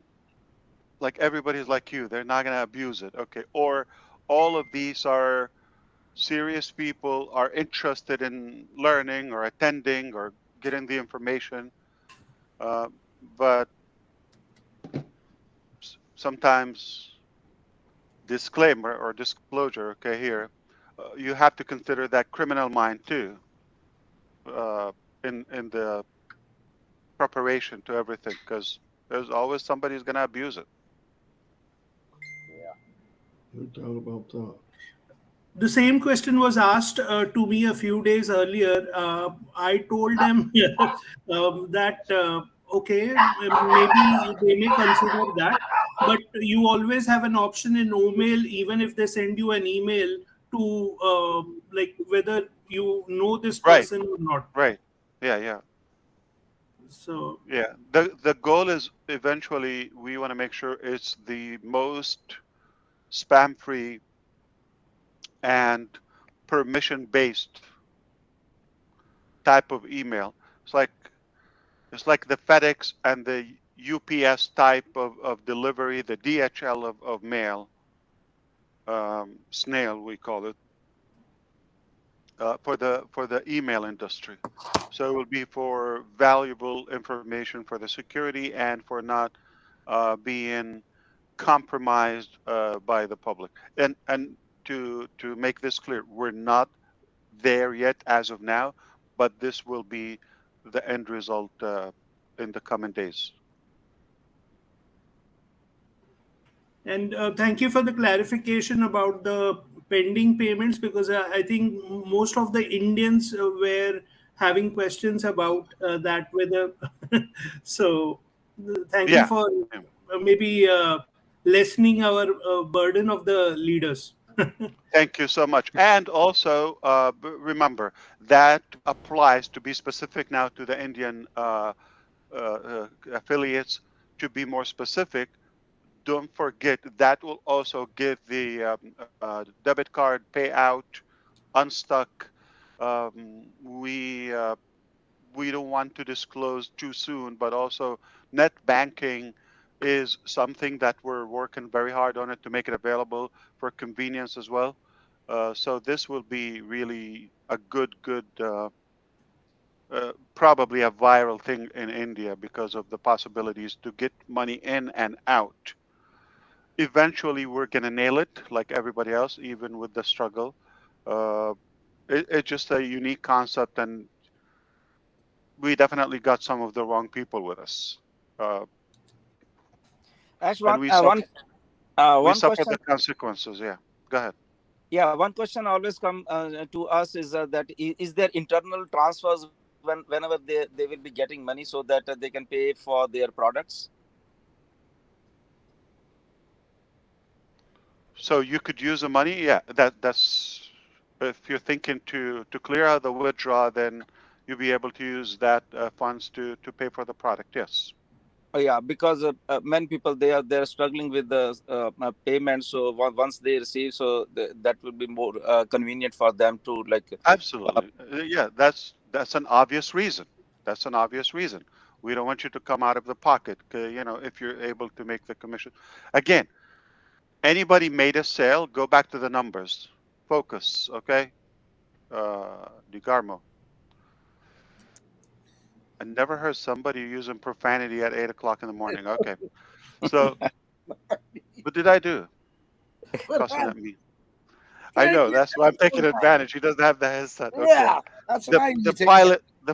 Like everybody's like you, they're not going to abuse it, okay? Or all of these are serious people, are interested in learning or attending or getting the information. Uh, but sometimes disclaimer or disclosure, okay, here, you have to consider that criminal mind too, in the preparation to everything, because there's always somebody who's going to abuse it. No doubt about that. The same question was asked to me a few days earlier. I told them that okay, maybe they may consider that, but you always have an option in email, even if they send you an email to like whether you know this Right, person or not. right. Yeah. So Yeah. The goal is eventually we want to make sure it's the most spam free and permission based type of email. It's like the FedEx and the UPS type of delivery, the DHL of mail, snail we call it, for the email industry. So it will be for valuable information for the security and for not being compromised by the public. And to make this clear, we're not there yet as of now, but this will be the end result in the coming days. and thank you for the clarification about the pending payments, because I think most of the Indians were having questions about that whether so thank you Yeah. for Yeah. maybe lessening our burden of the leaders. Thank you so much. And also, remember that applies to be specific now to the Indian affiliates. To be more specific, don't forget that will also give the debit card payout unstuck. We don't want to disclose too soon, but also net banking is something that we're working very hard on it to make it available for convenience as well. So this will be really a good, probably a viral thing in India because of the possibilities to get money in and out. Eventually, we're going to nail it like everybody else, even with the struggle. Uh, it's just a unique concept, and we definitely got some of the wrong people with us. Uh, Ash, and we one suffer the question. consequences. Yeah, go ahead. Yeah, one question always come to us is that is there internal transfers whenever they will be getting money so that they can pay for their products? So you could use the money. Yeah, that's if you're thinking to clear out the withdraw, then you'll be able to use that funds to pay for the product. Yes. Oh, yeah, because many people they are struggling with the payment. So once they receive, so that will be more convenient for them to like. Absolutely. Yeah, that's an obvious reason. That's an obvious reason. We don't want you to come out of the pocket. If you're able to make the commission. Again, anybody made a sale, go back to the numbers. Focus, okay? DeGarmo. I never heard somebody using profanity at 8 o'clock in the morning. Okay. So what did I do? Put Cussing on, at me. put I on know. your That's why I'm taking headphones. advantage. He doesn't have the headset. Okay. Yeah, that's what The I need the to take.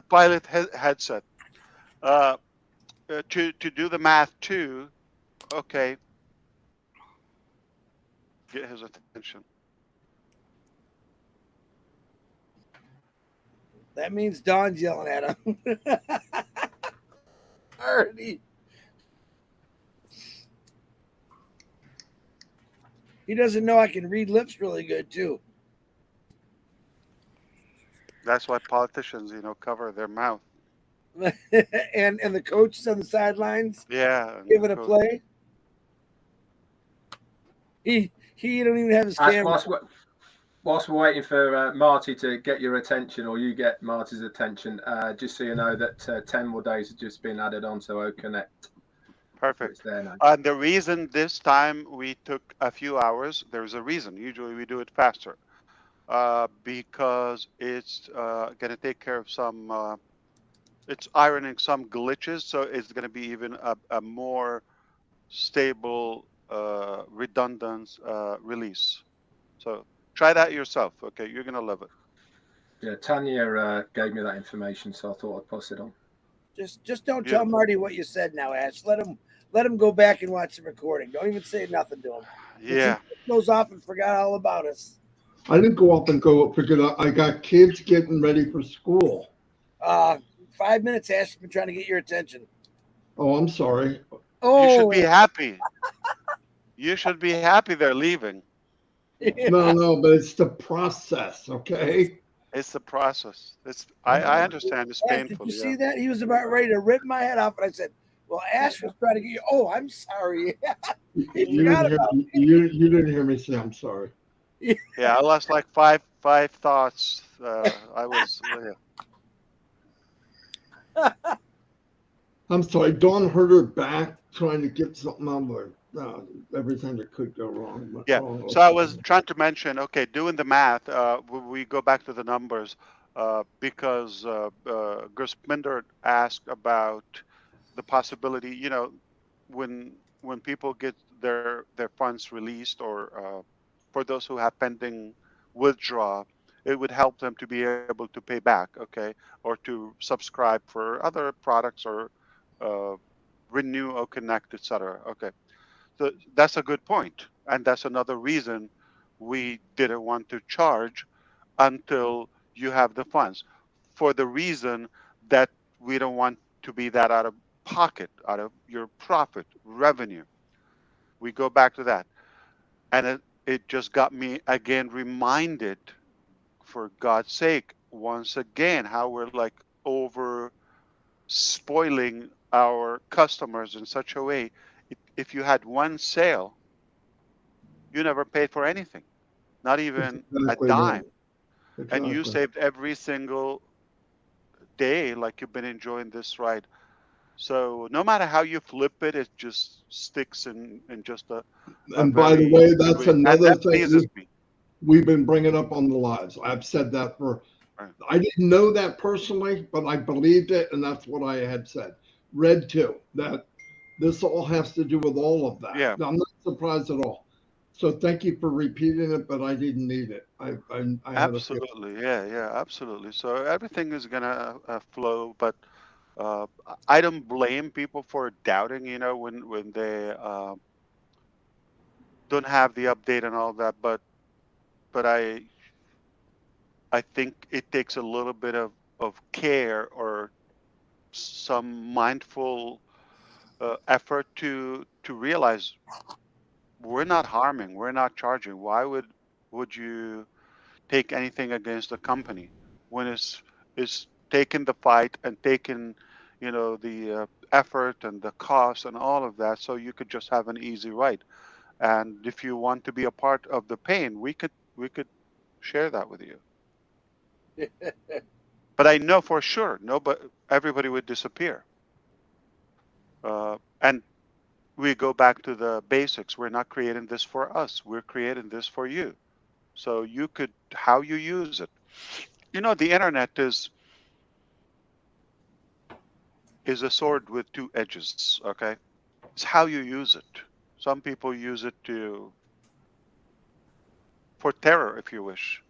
pilot headset. To do the math too. Okay. get his attention. That means Don's yelling at him. Already. He doesn't know I can read lips really good too. That's why politicians, cover their mouth. and the coaches on the sidelines Yeah. and giving a coach- play. He don't even have his camera. Whilst we're waiting for Marty to get your attention, or you get Marty's attention, just so you know that 10 more days have just been added on to OConnect. Perfect. It's there now. And the reason this time we took a few hours, there's a reason. Usually we do it faster, because it's going to take care of some, it's ironing some glitches. So it's going to be even a more stable, redundant release. So try that yourself. Okay, you're going to love it. Yeah, Tanya gave me that information, so I thought I'd pass it on. Just don't tell Marty what you said now, Ash. Let him go back and watch the recording. Don't even say nothing to him. Yeah. He goes off and forgot all about us. I didn't go up and go figure out. I got kids getting ready for school. 5 minutes, Ash has been trying to get your attention. Oh, I'm sorry. Oh, You should be happy. You should be happy they're leaving. yeah. No, but it's the process, okay? It's the process. I understand it's Ash, painful. did you Yeah. see that? He was about ready to rip my head off, and I said, "Well, Ash was trying to get you." Oh, I'm sorry. You didn't hear me say I'm sorry. Yeah, I lost like five thoughts. I was. I'm sorry. Dawn hurt her back trying to get something out of her. Everything that could go wrong. went Yeah. wrong. So I was trying to mention. Okay, doing the math. We go back to the numbers because Gerspinder asked about the possibility. When people get their funds released, or for those who have pending withdraw, it would help them to be able to pay back, okay, or to subscribe for other products, or renew or connect, etc. Okay, so that's a good point, and that's another reason we didn't want to charge until you have the funds, for the reason that we don't want to be that out of pocket, out of your profit revenue. We go back to that, and it just got me again reminded, for God's sake, once again, how we're like over spoiling our customers in such a way. If you had one sale, you never paid for anything, not even Exactly a right. dime. Exactly. And you saved every single day, like you've been enjoying this ride. So no matter how you flip it, it just sticks in just a And by the way, that's another that thing pleases me. we've been bringing up on the lives. I've said that Right. I didn't know that personally, but I believed it, and that's what I had said. Read too, that this all has to do with all of that. Yeah. I'm not surprised at all. So thank you for repeating it, but I didn't need it. I had Absolutely, yeah, absolutely. So everything is gonna flow, but I don't blame people for doubting. When they don't have the update and all that. But I think it takes a little bit of care, or some mindful effort to realize we're not harming, we're not charging. Why would you take anything against the company when it's taking the fight and taking the effort and the cost and all of that, so you could just have an easy ride? And if you want to be a part of the pain, we could share that with you. But I know for sure everybody would disappear. And we go back to the basics. We're not creating this for us, we're creating this for you. So how you use it. The internet is a sword with two edges, okay? It's how you use it. Some people use it for terror, if you wish,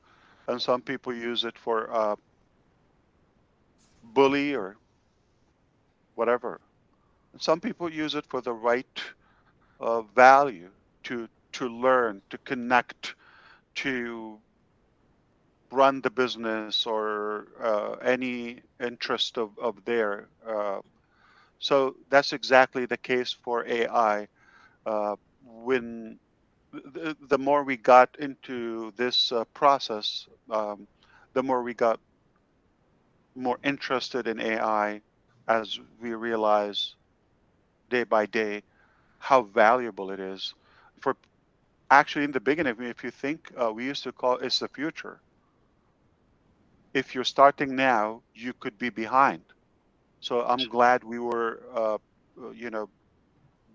and some people use it for bully or whatever. And some people use it for the right value to to learn, to connect, to run the business or any interest of their. So that's exactly the case for AI. When the more we got into this process, the more we got more interested in AI as we realize day by day how valuable it is. For actually, in the beginning, if you think, we used to call it's the future. If you're starting now, you could be behind. So I'm glad we were, you know,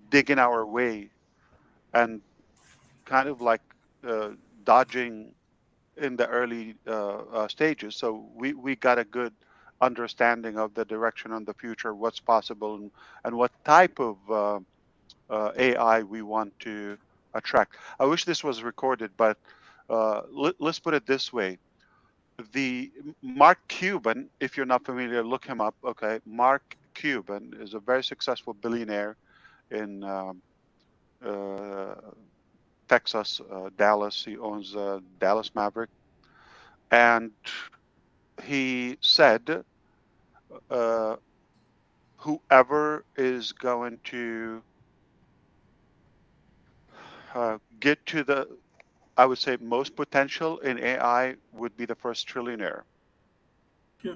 digging our way and kind of like dodging in the early stages. So we got a good understanding of the direction on the future, what's possible, and what type of AI we want to attract. I wish this was recorded, but let's put it this way. The Mark Cuban, if you're not familiar, look him up. Okay, Mark Cuban is a very successful billionaire in Texas, Dallas. He owns Dallas Maverick, and he said, whoever is going to get to the, I would say, most potential in AI would be the first trillionaire. Yeah.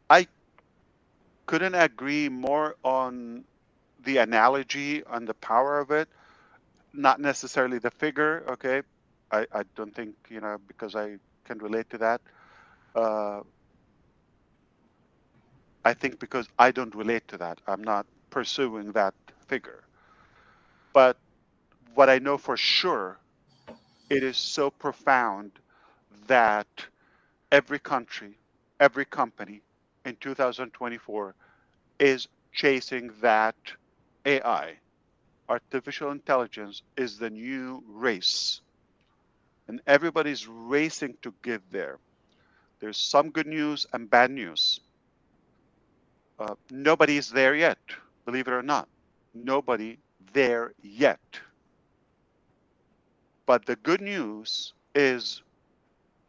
I couldn't agree more on the analogy, on the power of it, not necessarily the figure. Okay, I don't think, you know, because I can relate to that. I think because I don't relate to that, I'm not pursuing that figure. But what I know for sure, it is so profound that every country, every company in 2024 is chasing that AI. Artificial intelligence is the new race, and everybody's racing to get there. There's some good news and bad news. Nobody's there yet, believe it or not. Nobody there yet. But the good news is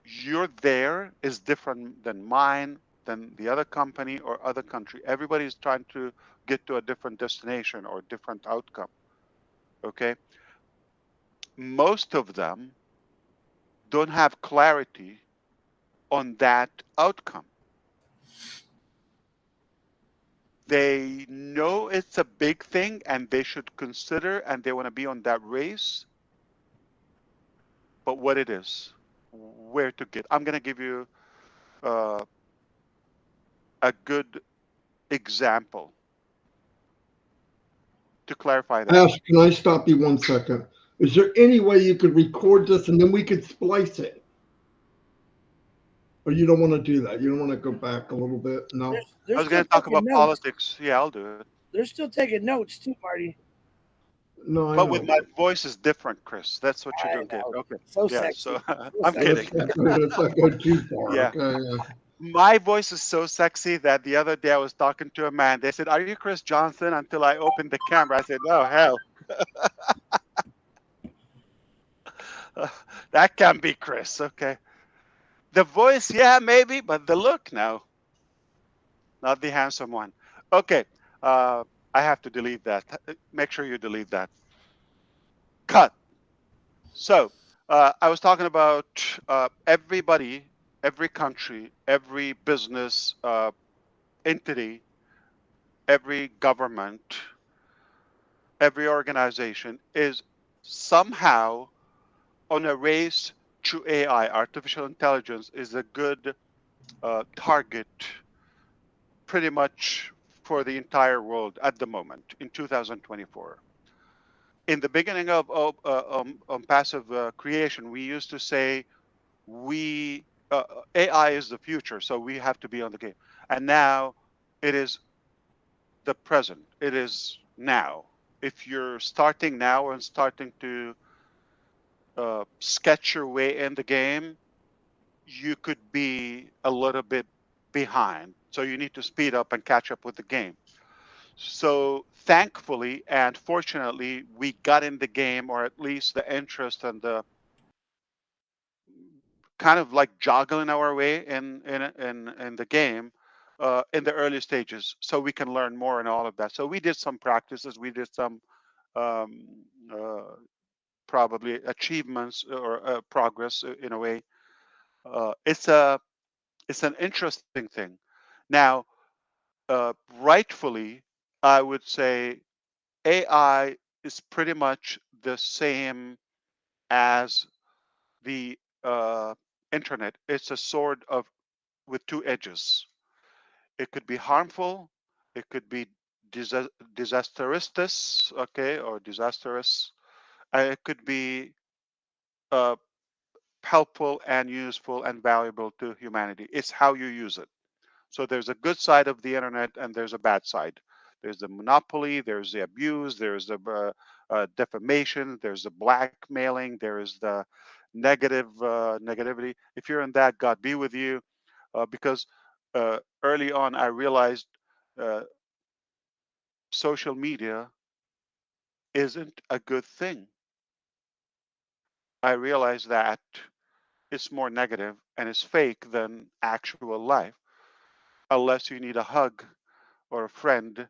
you're there is different than mine, than the other company or other country. Everybody's trying to get to a different destination or different outcome. Okay. Most of them don't have clarity on that outcome. They know it's a big thing and they should consider and they want to be on that race. But what it is, where to get. I'm going to give you a good example to clarify that. Ash, can I stop you 1 second? Is there any way you could record this and then we could splice it? Or you don't want to do that? You don't want to go back a little bit? No? They're I was still going to talk taking about notes. politics. Yeah, I'll do it. They're still taking notes too, Marty. No, I But know. with my voice is different, Chris. That's what you I don't get. know. Okay. So Yeah. sexy. So So I'm sexy. kidding. Let's not go too far. Yeah. Okay. My voice is so sexy that the other day I was talking to a man. They said, "Are you Chris Johnson?" Until I opened the camera, I said, "Oh hell, that can't be Chris." Okay. The voice, yeah, maybe, but the look, no, not the handsome one. Okay. I have to delete that. Make sure you delete that. Cut. So I was talking about everybody, every country, every business entity, every government, every organization is somehow on a race to AI. Artificial intelligence is a good target pretty much for the entire world at the moment in 2024. In the beginning of passive creation, we used to say we AI is the future, so we have to be on the game. And now it is the present. It is now. If you're starting now and starting to sketch your way in the game, you could be a little bit behind. So you need to speed up and catch up with the game. So thankfully and fortunately, we got in the game, or at least the interest and the kind of like joggling our way in the game in the early stages, so we can learn more and all of that. So we did some practices, we did some um, uh, probably achievements or progress in a way. It's an interesting thing. Now, rightfully, I would say AI is pretty much the same as the internet. It's a sword of with two edges. It could be harmful. It could be disastrous, okay, or disastrous. It could be uh, helpful and useful and valuable to humanity. It's how you use it. So there's a good side of the internet and there's a bad side. There's the monopoly, there's the abuse, there's the defamation, there's the blackmailing, there's the negativity. If you're in that, God be with you. Because early on, I realized uh, social media isn't a good thing. I realized that it's more negative and it's fake than actual life, unless you need a hug or a friend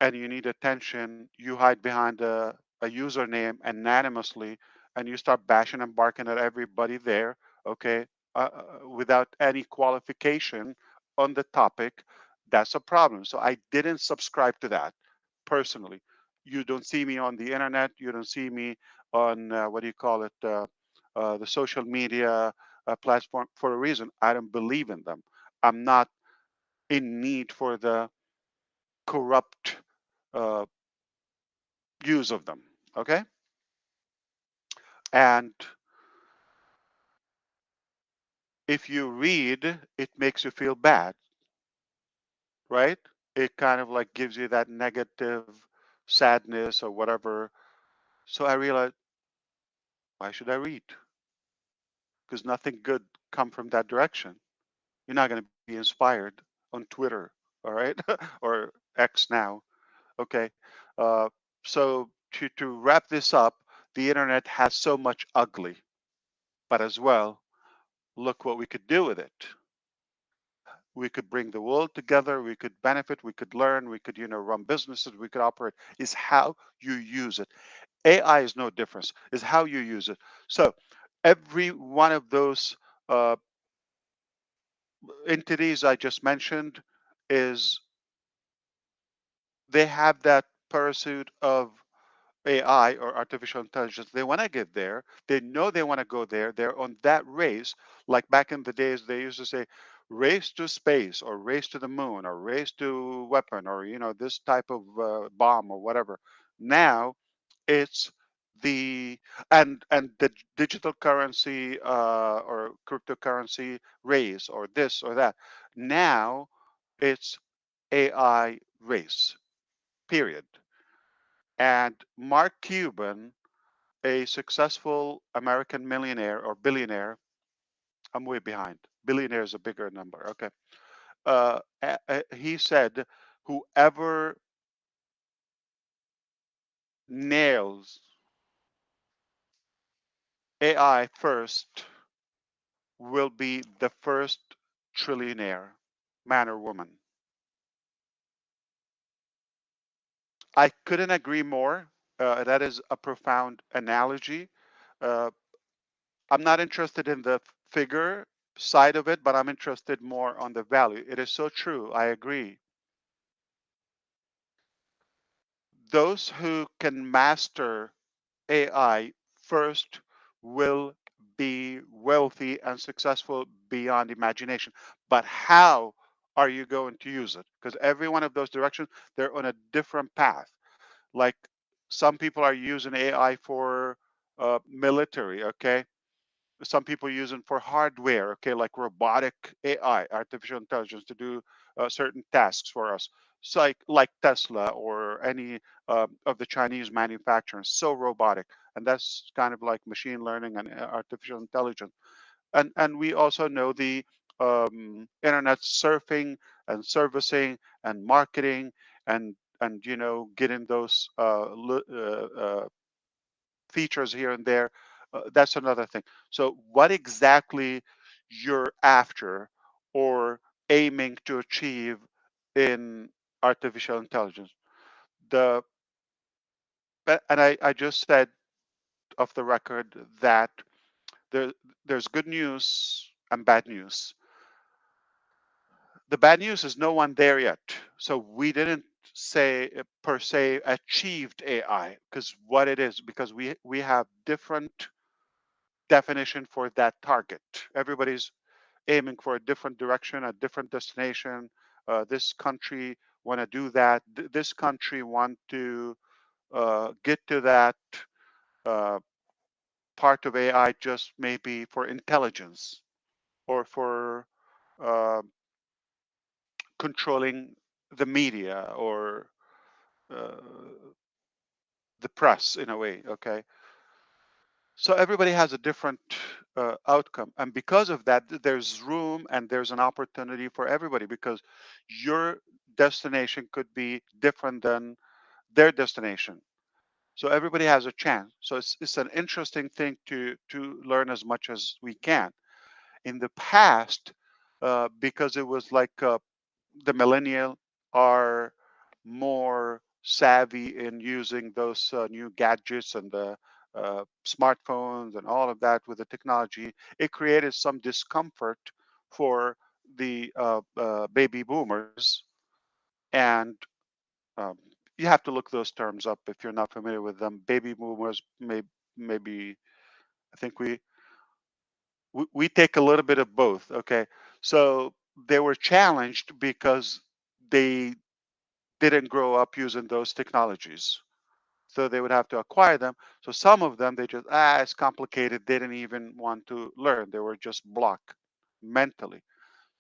and you need attention, you hide behind a username anonymously and you start bashing and barking at everybody there, okay, without any qualification on the topic. That's a problem. So I didn't subscribe to that personally. You don't see me on the internet. You don't see me on what do you call it? The social media platform for a reason. I don't believe in them. I'm not in need for the corrupt uh, use of them. Okay. And if you read, it makes you feel bad, right? It kind of like gives you that negative sadness or whatever. So I realized, why should I read? Because nothing good come from that direction. You're not going to be inspired on Twitter, all right, or X now. Okay. Uh, so to wrap this up, the internet has so much ugly, but as well, look what we could do with it. We could bring the world together, we could benefit, we could learn, we could run businesses, we could operate. Is how you use it. AI is no difference, is how you use it. So every one of those uh, entities I just mentioned is they have that pursuit of AI or artificial intelligence. They want to get there. They know they want to go there. They're on that race. Like back in the days, they used to say, race to space or race to the moon or race to weapon or, this type of bomb or whatever. Now it's the and the digital currency or cryptocurrency race or this or that. Now it's AI race, period. And Mark Cuban, a successful American millionaire or billionaire, I'm way behind. Billionaire is a bigger number. Okay. He said, whoever nails AI first will be the first trillionaire, man or woman. I couldn't agree more. That is a profound analogy. Uh, I'm not interested in the figure side of it, but I'm interested more on the value. It is so true. I agree. Those who can master AI first will be wealthy and successful beyond imagination. But how are you going to use it? Because every one of those directions, they're on a different path. Like some people are using AI for military, okay? Some people use it for hardware, okay, like robotic AI, artificial intelligence, to do certain tasks for us. So like Tesla or any of the Chinese manufacturers, so robotic, and that's kind of like machine learning and artificial intelligence. And we also know the internet surfing and servicing and marketing and and getting those features here and there, that's another thing. So what exactly you're after or aiming to achieve in artificial intelligence? The and I just said off the record that there there's good news and bad news. The bad news is no one there yet. So we didn't say per se achieved AI, because what it is, because we have different definition for that target. Everybody's aiming for a different direction, a different destination. This country want to do that. This country want to get to that uh, part of AI, just maybe for intelligence or for uh, controlling the media or uh, the press in a way. Okay, so everybody has a different outcome, and because of that, there's room and there's an opportunity for everybody, because your destination could be different than their destination. So everybody has a chance. So it's an interesting thing to learn as much as we can. In the past, because it was like the millennial are more savvy in using those new gadgets and the smartphones and all of that with the technology, it created some discomfort for the baby boomers. And um, you have to look those terms up if you're not familiar with them. Baby boomers maybe I think we take a little bit of both. Okay, so they were challenged because they didn't grow up using those technologies, so they would have to acquire them. So some of them, they just, it's complicated, they didn't even want to learn, they were just blocked mentally.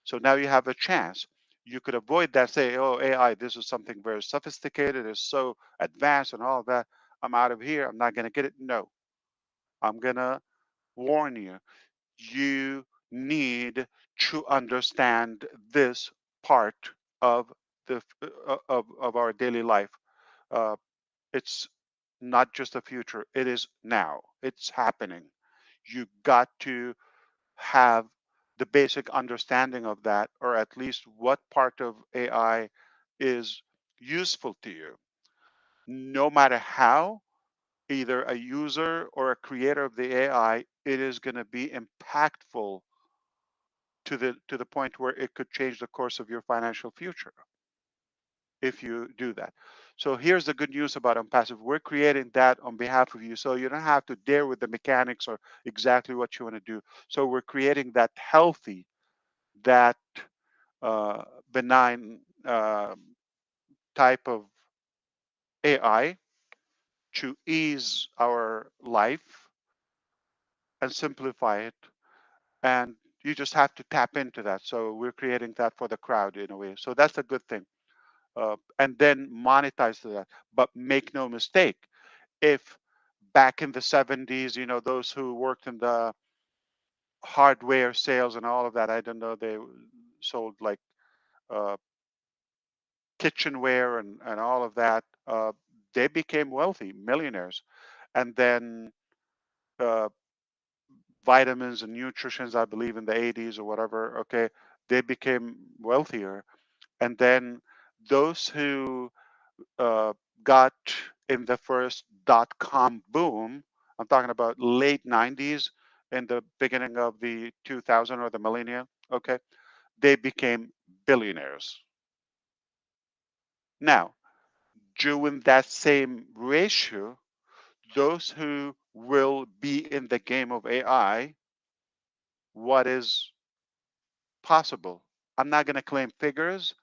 So now you have a chance. You could avoid that, say, oh, AI, this is something very sophisticated, it's so advanced and all that, I'm out of here, I'm not going to get it. No, I'm going to warn you, you need to understand this part of of our daily life. Uh, it's not just a future; it is now. It's happening. You got to have the basic understanding of that, or at least what part of AI is useful to you. No matter how, either a user or a creator of the AI, it is going to be impactful to the point where it could change the course of your financial future if you do that. So here's the good news about OnPassive. We're creating that on behalf of you, so you don't have to dare with the mechanics or exactly what you want to do. So we're creating that healthy, that uh, benign type of AI to ease our life and simplify it. And you just have to tap into that. So we're creating that for the crowd in a way. So that's a good thing. And then monetize to that. But make no mistake, if back in the 70s, those who worked in the hardware sales and all of that, I don't know, they sold like uh, kitchenware and all of that, they became wealthy, millionaires. And then uh, vitamins and nutritions, I believe in the 80s or whatever, okay, they became wealthier. And then those who uh, got in the first .com boom, I'm talking about late 90s and the beginning of the 2000 or the millennium, okay, they became billionaires. Now, during that same ratio, those who will be in the game of AI, what is possible? I'm not going to claim figures,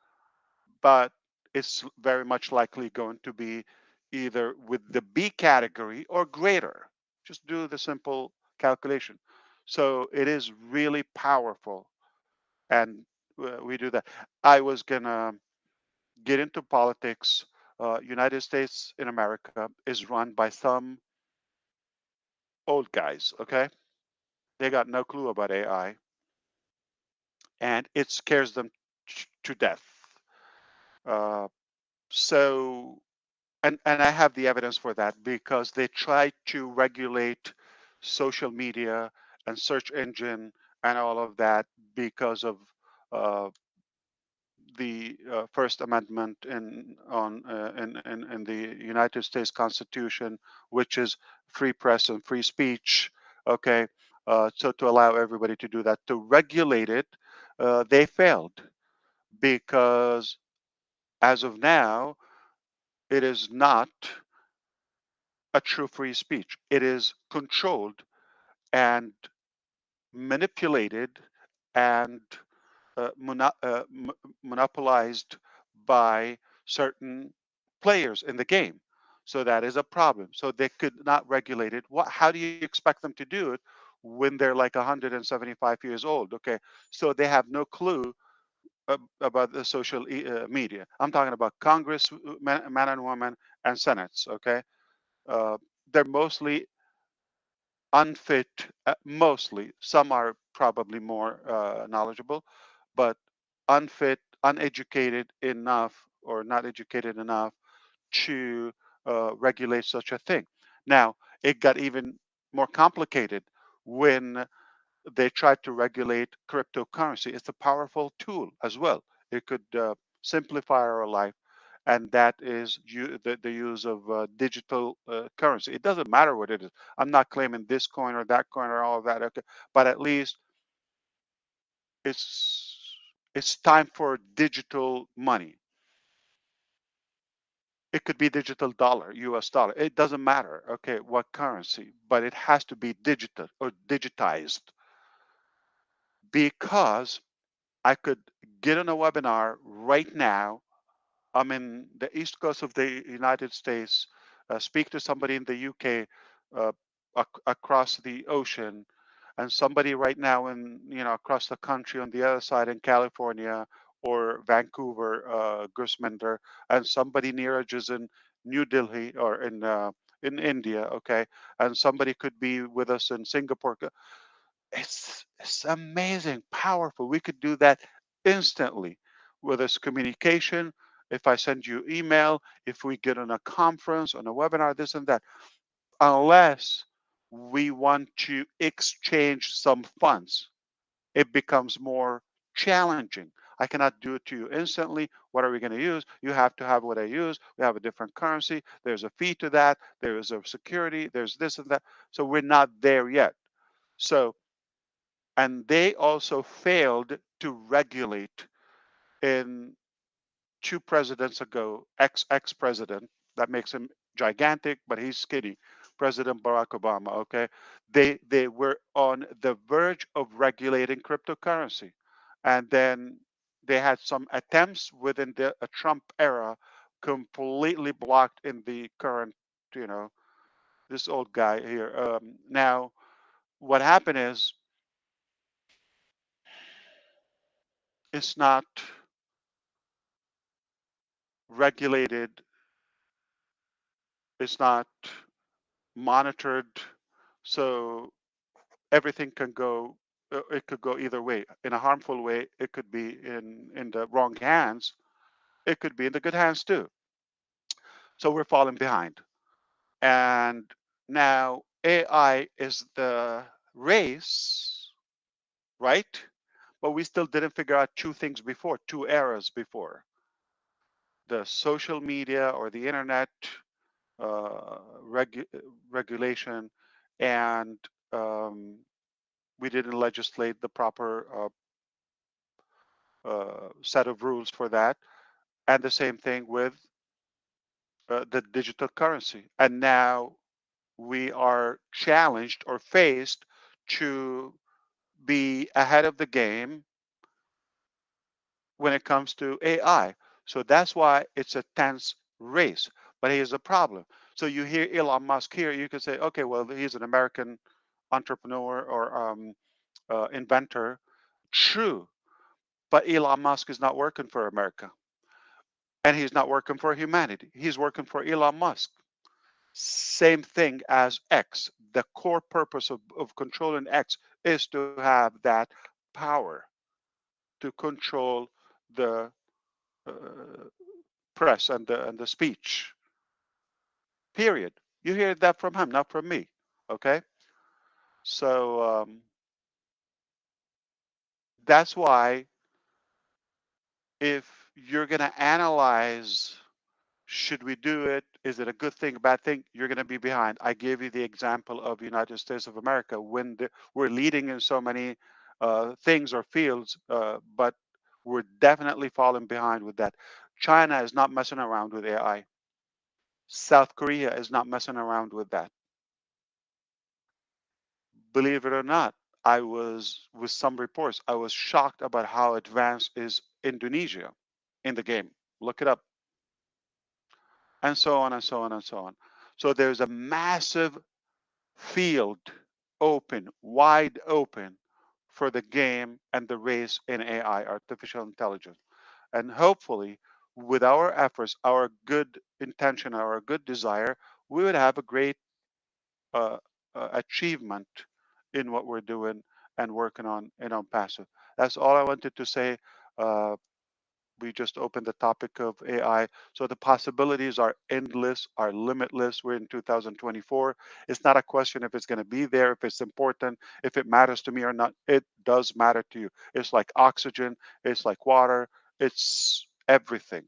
but it's very much likely going to be either with the B category or greater. Just do the simple calculation. So it is really powerful, and we do that. I was gonna get into politics. United States in America is run by some old guys. Okay, they got no clue about AI, and it scares them to death. Uh, So, and I have the evidence for that because they tried to regulate social media and search engine and all of that because of uh, the First Amendment in the United States Constitution, which is free press and free speech. Okay, so to allow everybody to do that, to regulate it, they failed because as of now, it is not a true free speech. It is controlled and manipulated and monopolized by certain players in the game. So that is a problem. So they could not regulate it. How do you expect them to do it when they're like 175 years old? Okay, so they have no clue about the social media. I'm talking about Congress, man and woman, and senates. Okay, uh, they're mostly unfit. Mostly, some are probably more knowledgeable, but unfit, uneducated enough, or not educated enough to regulate such a thing. Now, it got even more complicated when they tried to regulate cryptocurrency. It's a powerful tool as well. It could simplify our life, and that is the use of digital currency. It doesn't matter what it is. I'm not claiming this coin or that coin or all of that. Okay, but at least it's it's time for digital money. It could be digital dollar, US dollar. It doesn't matter, okay, what currency, but it has to be digital or digitized because I could get on a webinar right now. I'm in the East Coast of the United States, speak to somebody in the UK, uh, across the ocean, and somebody right now in, across the country on the other side in California or Vancouver, Grisminder, and somebody near us is in New Delhi or in India, okay, and somebody could be with us in Singapore. It's amazing, powerful. We could do that instantly with this communication. If I send you email, if we get on a conference, on a webinar, this and that, unless we want to exchange some funds, it becomes more challenging. I cannot do it to you instantly. What are we going to use? You have to have what I use. We have a different currency. There's a fee to that. There is a security. There's this and that. So we're not there yet. So, and they also failed to regulate in two presidents ago, ex president, that makes him gigantic, but he's skinny, President Barack Obama. Okay, they were on the verge of regulating cryptocurrency, and then they had some attempts within the Trump era, completely blocked in the current, you know, this old guy here. Now, what happened is it's not regulated, it's not monitored, so everything can go. It could go either way. In a harmful way, it could be in the wrong hands. It could be in the good hands too. So we're falling behind. And now AI is the race, right? But we still didn't figure out two things before, two eras before: the social media or the internet regulation, and we didn't legislate the proper set of rules for that. And the same thing with the digital currency. And now we are challenged or faced to be ahead of the game when it comes to AI. So that's why it's a tense race. But here's the problem. So you hear Elon Musk here, you can say, okay, well, he's an American entrepreneur or inventor. True, but Elon Musk is not working for America, and he's not working for humanity. He's working for Elon Musk. Same thing as X. The core purpose of controlling X is to have that power to control the uh, press and the speech. Period. You hear that from him, not from me. Okay. So that's why if you're going to analyze, should we do it? Is it a good thing, a bad thing? You're going to be behind. I gave you the example of United States of America when we're leading in so many things or fields, but we're definitely falling behind with that. China is not messing around with AI. South Korea is not messing around with that. Believe it or not, I was with some reports. I was shocked about how advanced is Indonesia in the game. Look it up, and so on and so on and so on. So there's a massive field open, wide open for the game and the race in AI, artificial intelligence. And hopefully, with our efforts, our good intention, our good desire, we would have a great uh, achievement in what we're doing and working on in ONPASSIVE. That's all I wanted to say. Uh, we just opened the topic of AI. So the possibilities are endless, are limitless. We're in 2024. It's not a question if it's going to be there, if it's important, if it matters to me or not. It does matter to you. It's like oxygen, it's like water, it's everything.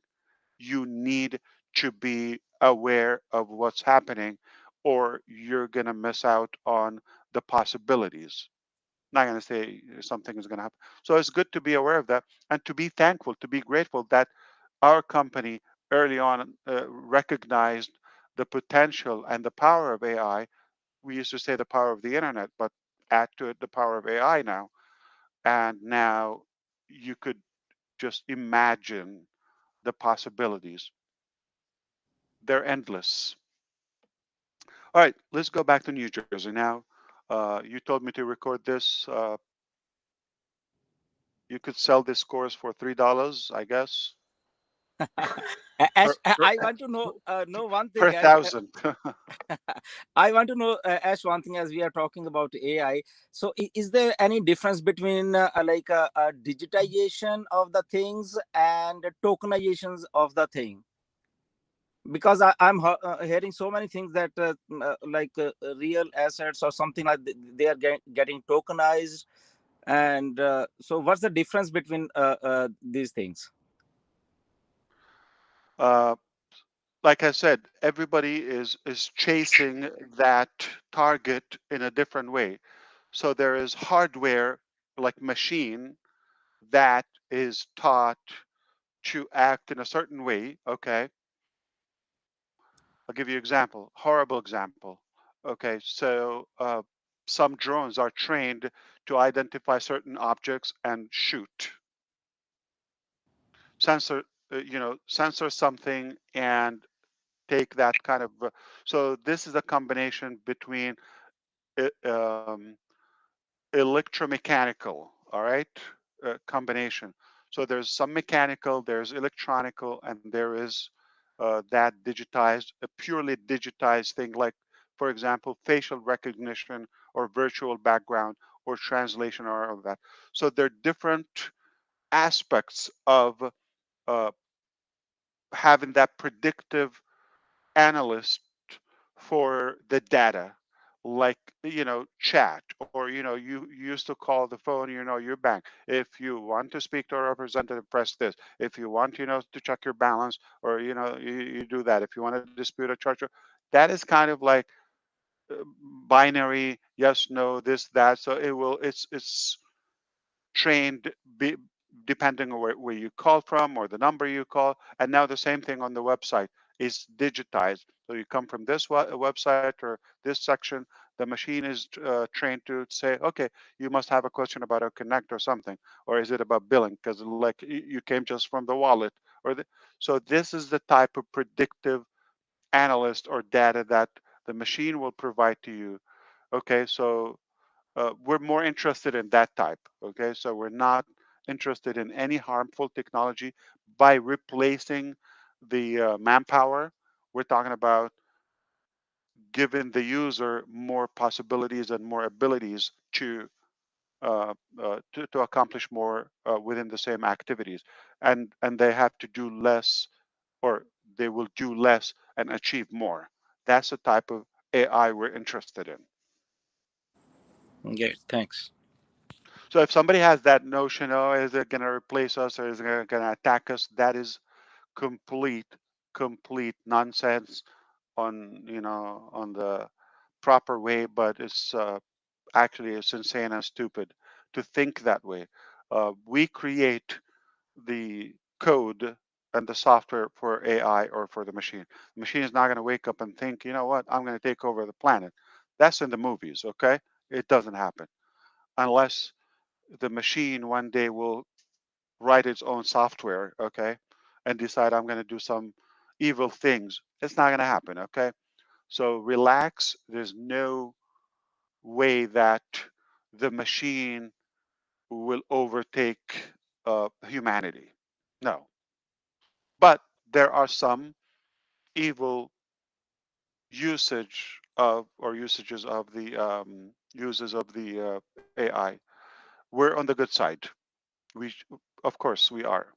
You need to be aware of what's happening, or you're going to miss out on the possibilities. Not going to say something is going to happen. So it's good to be aware of that and to be thankful, to be grateful that our company early on recognized the potential and the power of AI. We used to say the power of the internet, but add to it the power of AI now. And now you could just imagine the possibilities. They're endless. All right, let's go back to New Jersey now. You told me to record this. You could sell this course for $3, I guess, per, Ash, per, I want to know one per thing, Ash. thousand. I want to know, Ash, one thing as we are talking about AI. So, is there any difference between digitization of the things and tokenizations of the thing? Because I'm hearing so many things that real assets or something like they are getting tokenized, and so what's the difference between these things? uh, like I said, everybody is chasing that target in a different way. So there is hardware like machine that is taught to act in a certain way. Okay, I'll give you an example. Horrible example. Okay, so some drones are trained to identify certain objects and shoot. Sensor, sensor something and take that kind of. So this is a combination between um, electromechanical. All right, combination. So there's some mechanical, there's electronical, and there is that digitized, a purely digitized thing, like, for example, facial recognition or virtual background or translation or all of that. So there are different aspects of uh, having that predictive analyst for the data, like, chat, or you used to call the phone, your bank. If you want to speak to a representative, press this. If you want, to check your balance, or you do that. If you want to dispute a charge, that is kind of like uh, binary, yes, no, this, that. So it's trained depending on where you call from or the number you call. And now the same thing on the website is digitized. So you come from this website or this section, the machine is trained to say, okay, you must have a question about a connect or something, or is it about billing? Because like you came just from the wallet, so this is the type of predictive analyst or data that the machine will provide to you. Okay, so we're more interested in that type. Okay, so we're not interested in any harmful technology by replacing the manpower. We're talking about giving the user more possibilities and more abilities to accomplish more within the same activities, and they have to do less or they will do less and achieve more. That's the type of AI we're interested in. Okay, thanks. So if somebody has that notion, oh, is it going to replace us or is it going to attack us? That is complete nonsense on the proper way, but it's actually it's insane and stupid to think that way. We create the code and the software for AI or for the machine. The machine is not going to wake up and think, you know what, I'm going to take over the planet. That's in the movies, okay? It doesn't happen unless the machine one day will write its own software, okay, and decide I'm going to do some evil things. It's not going to happen, okay? So relax. There's no way that the machine will overtake humanity. No. But there are some evil usages of the uses of the AI. We're on the good side. Of course, we are.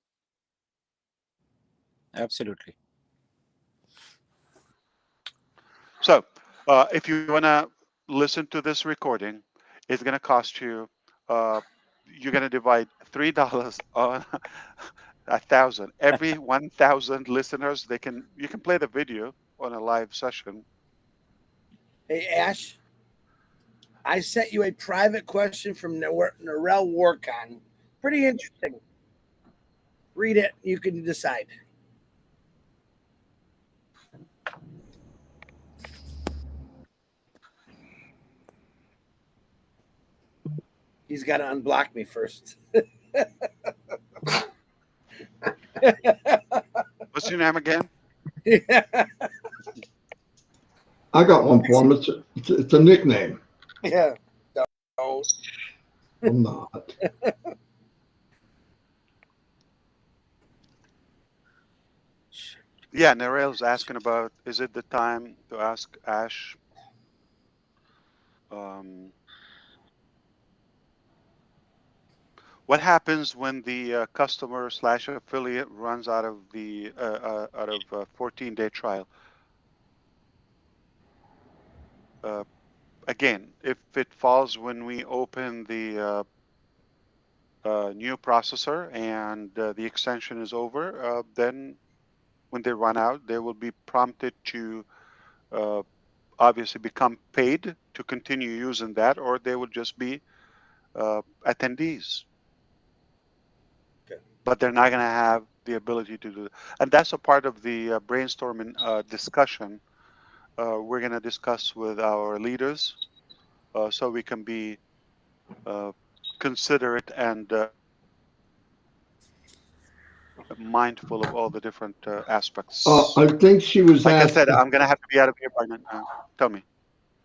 Absolutely. So, if you want to listen to this recording, it's going to cost you. You're going to divide $3 on 1,000. Every 1,000 listeners, you can play the video on a live session. Hey, Ash, I sent you a private question from Narelle Warcon. Pretty interesting. Read it. You can decide. He's got to unblock me first. What's your name again? I got one for him. It's a nickname. Yeah. No. I'm not. Yeah, Narelle's asking about, is it the time to ask Ash? What happens when the customer / affiliate runs out of the 14-day trial? Again, if it falls when we open the new processor and the extension is over, then when they run out, they will be prompted to obviously become paid to continue using that, or they will just be attendees. Okay. But they're not going to have the ability to do that. And that's a part of the brainstorming discussion we're going to discuss with our leaders so we can be considerate and mindful of all the different aspects. I think she was like asking. I said, I'm going to have to be out of here by now. Tell me.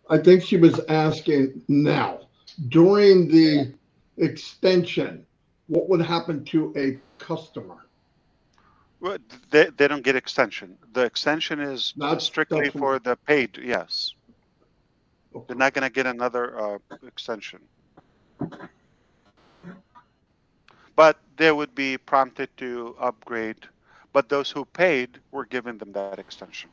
I think she was asking now, during the extension, what would happen to a customer? Well, they don't get extension. The extension is strictly for the paid. Yes. Okay. They're not going to get another extension. But they would be prompted to upgrade. But those who paid were giving them that extension.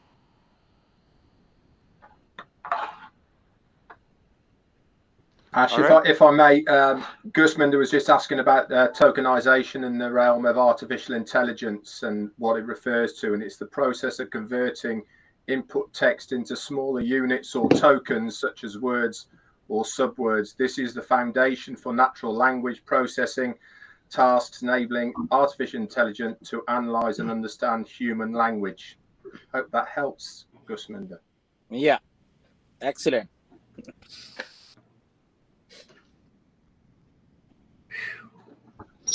Ash, if I may, Gusminder was just asking about tokenization in the realm of artificial intelligence and what it refers to, and it's the process of converting input text into smaller units or tokens, such as words or subwords. This is the foundation for natural language processing tasks, enabling artificial intelligence to analyze and understand human language. Hope that helps, Gusminder. Yeah, excellent.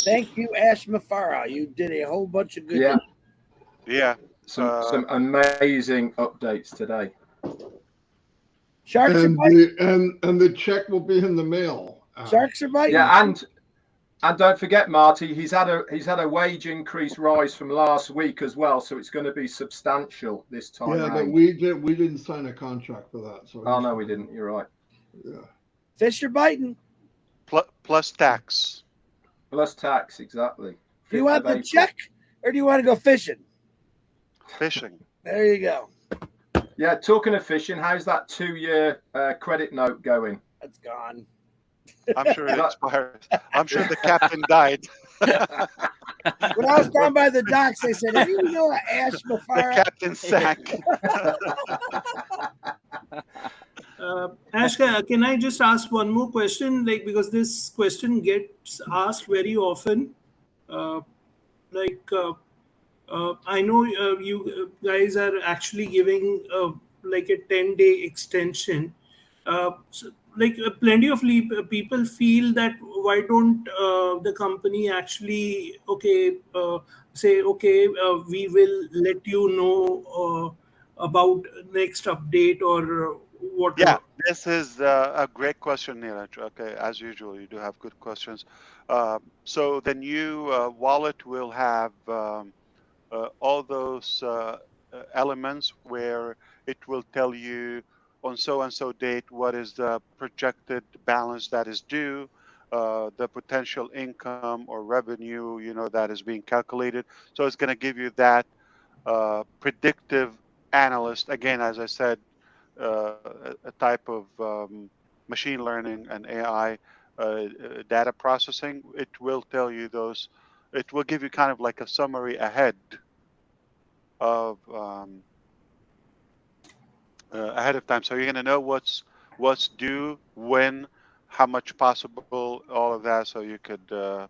Thank you, Ash Mufareh. You did a whole bunch of good. Yeah. Yeah. Some amazing updates today. Sharks and the check will be in the mail. Sharks are biting. Yeah, and don't forget, Marty, he's had a wage increase rise from last week as well, so it's going to be substantial this time. Yeah, but we didn't sign a contract for that. So no, we didn't. You're right. Yeah. Fish are biting. Plus tax. Plus tax, exactly. Do you want the check or do you want to go fishing? Fishing. There you go. Yeah, talking of fishing, how's that 2-year credit note going? That's gone. I'm sure it expired. I'm sure the captain died. When I was down by the docks, they said, "Hey, you know Ash The Mufare?" captain sank. Ash, can I just ask one more question? Like, because this question gets asked very often. Like, I know you guys are actually giving like a 10-day extension. So, like, plenty of people feel that why don't the company actually say, okay, we will let you know about next update or whatever. Yeah, this is a great question, Neeraj. Okay, as usual, you do have good questions. So the new wallet will have all those elements where it will tell you on so and so date what is the projected balance that is due, the potential income or revenue, that is being calculated. So it's going to give you that predictive analyst. Again, as I said, a type of machine learning and AI data processing. It will tell you those. It will give you kind of like a summary ahead of ahead of time, so you're going to know what's due, when, how much possible, all of that, so you could. And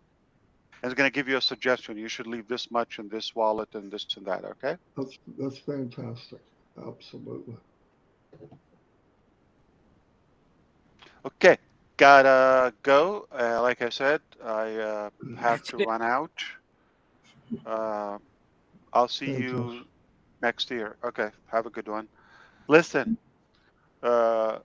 it's going to give you a suggestion. You should leave this much in this wallet and this and that. Okay. That's fantastic. Absolutely. Okay, gotta go. Like I said, I have to run out. I'll see you next year. Okay, have a good one. Listen, by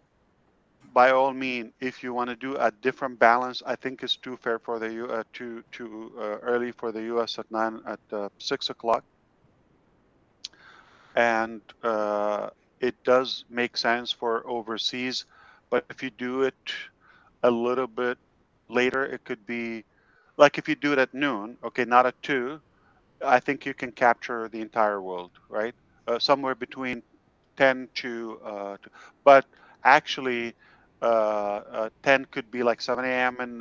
all means, if you want to do a different balance, I think it's too fair for the too early for the U.S. at 6 o'clock, and it does make sense for overseas. But if you do it a little bit later, it could be like if you do it at noon, okay, not at 2. I think you can capture the entire world, right? Somewhere between 10 to but actually 10 could be like 7 a.m. In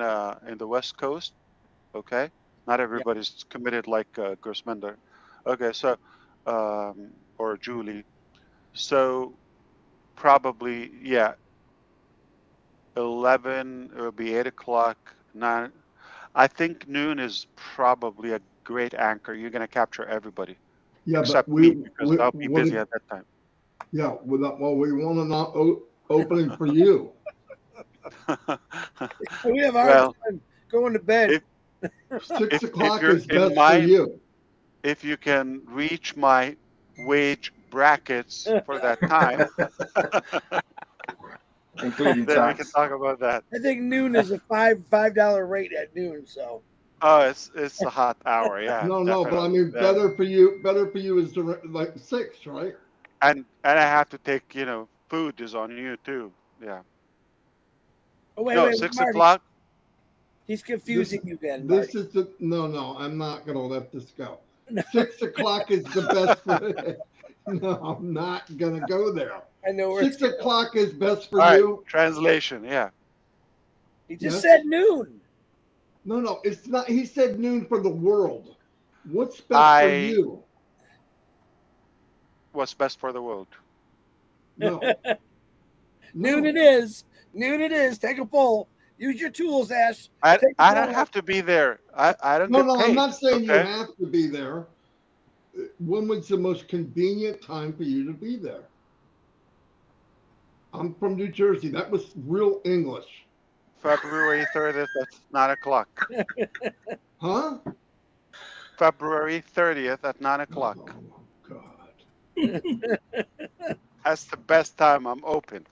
the West Coast. Okay, not everybody's committed like Gersmender. Okay, so or Julie. So probably 11. It will be 8 o'clock. 9. I think noon is probably a great anchor. You're going to capture everybody. Yeah, except but me, because I'll be busy at that time. Yeah, we want an opening for you. We have a hard time going to bed. 6 o'clock is best for you. If you can reach my wage brackets for that time, including then tax, we can talk about that. I think noon is a $5 rate at noon. So. Oh, it's a hot hour, yeah. No, but I mean, better for you is like 6, right? And I have to take, food is on you too. Yeah. Oh, wait, 6 Marty. o'clock. He's confusing you again. This is the no. I'm not gonna let this go. 6 o'clock is the best for. No, I'm not gonna go there. I know where 6 o'clock is best for All you. Right, translation, yeah. He just said noon. No, it's not. He said noon for the world. What's best for you? What's best for the world? No. Noon it is. Noon it is. Take a poll. Use your tools, Ash. I don't have to be there. I don't get paid. I'm not saying you have to be there. When was the most convenient time for you to be there? I'm from New Jersey. That was real English. February 30th at 9 o'clock. Huh? February 30th at 9 o'clock. Oh, God. That's the best time I'm open.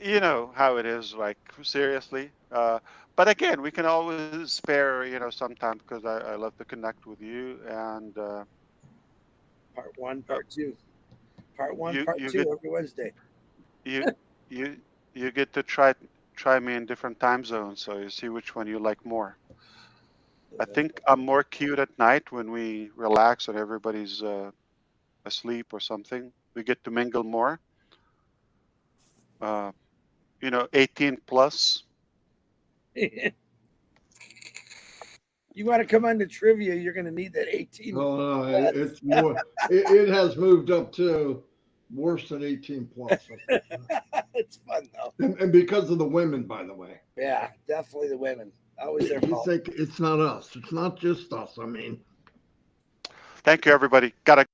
You know how it is, like, seriously. But again, we can always spare, sometime, because I love to connect with you. And part 1, part 2. Part 1, part 2 every Wednesday. You get to try me in different time zones, so you see which one you like more. I think I'm more cute at night when we relax and everybody's asleep or something. We get to mingle more. 18 plus. You want to come on to trivia, you're going to need that 18. No, it's more. It has moved up to worse than 18 plus. It's fun though. And because of the women, by the way. Yeah, definitely the women. Always their You fault. think it's not us. It's not just us. I mean. Thank you, everybody. Gotta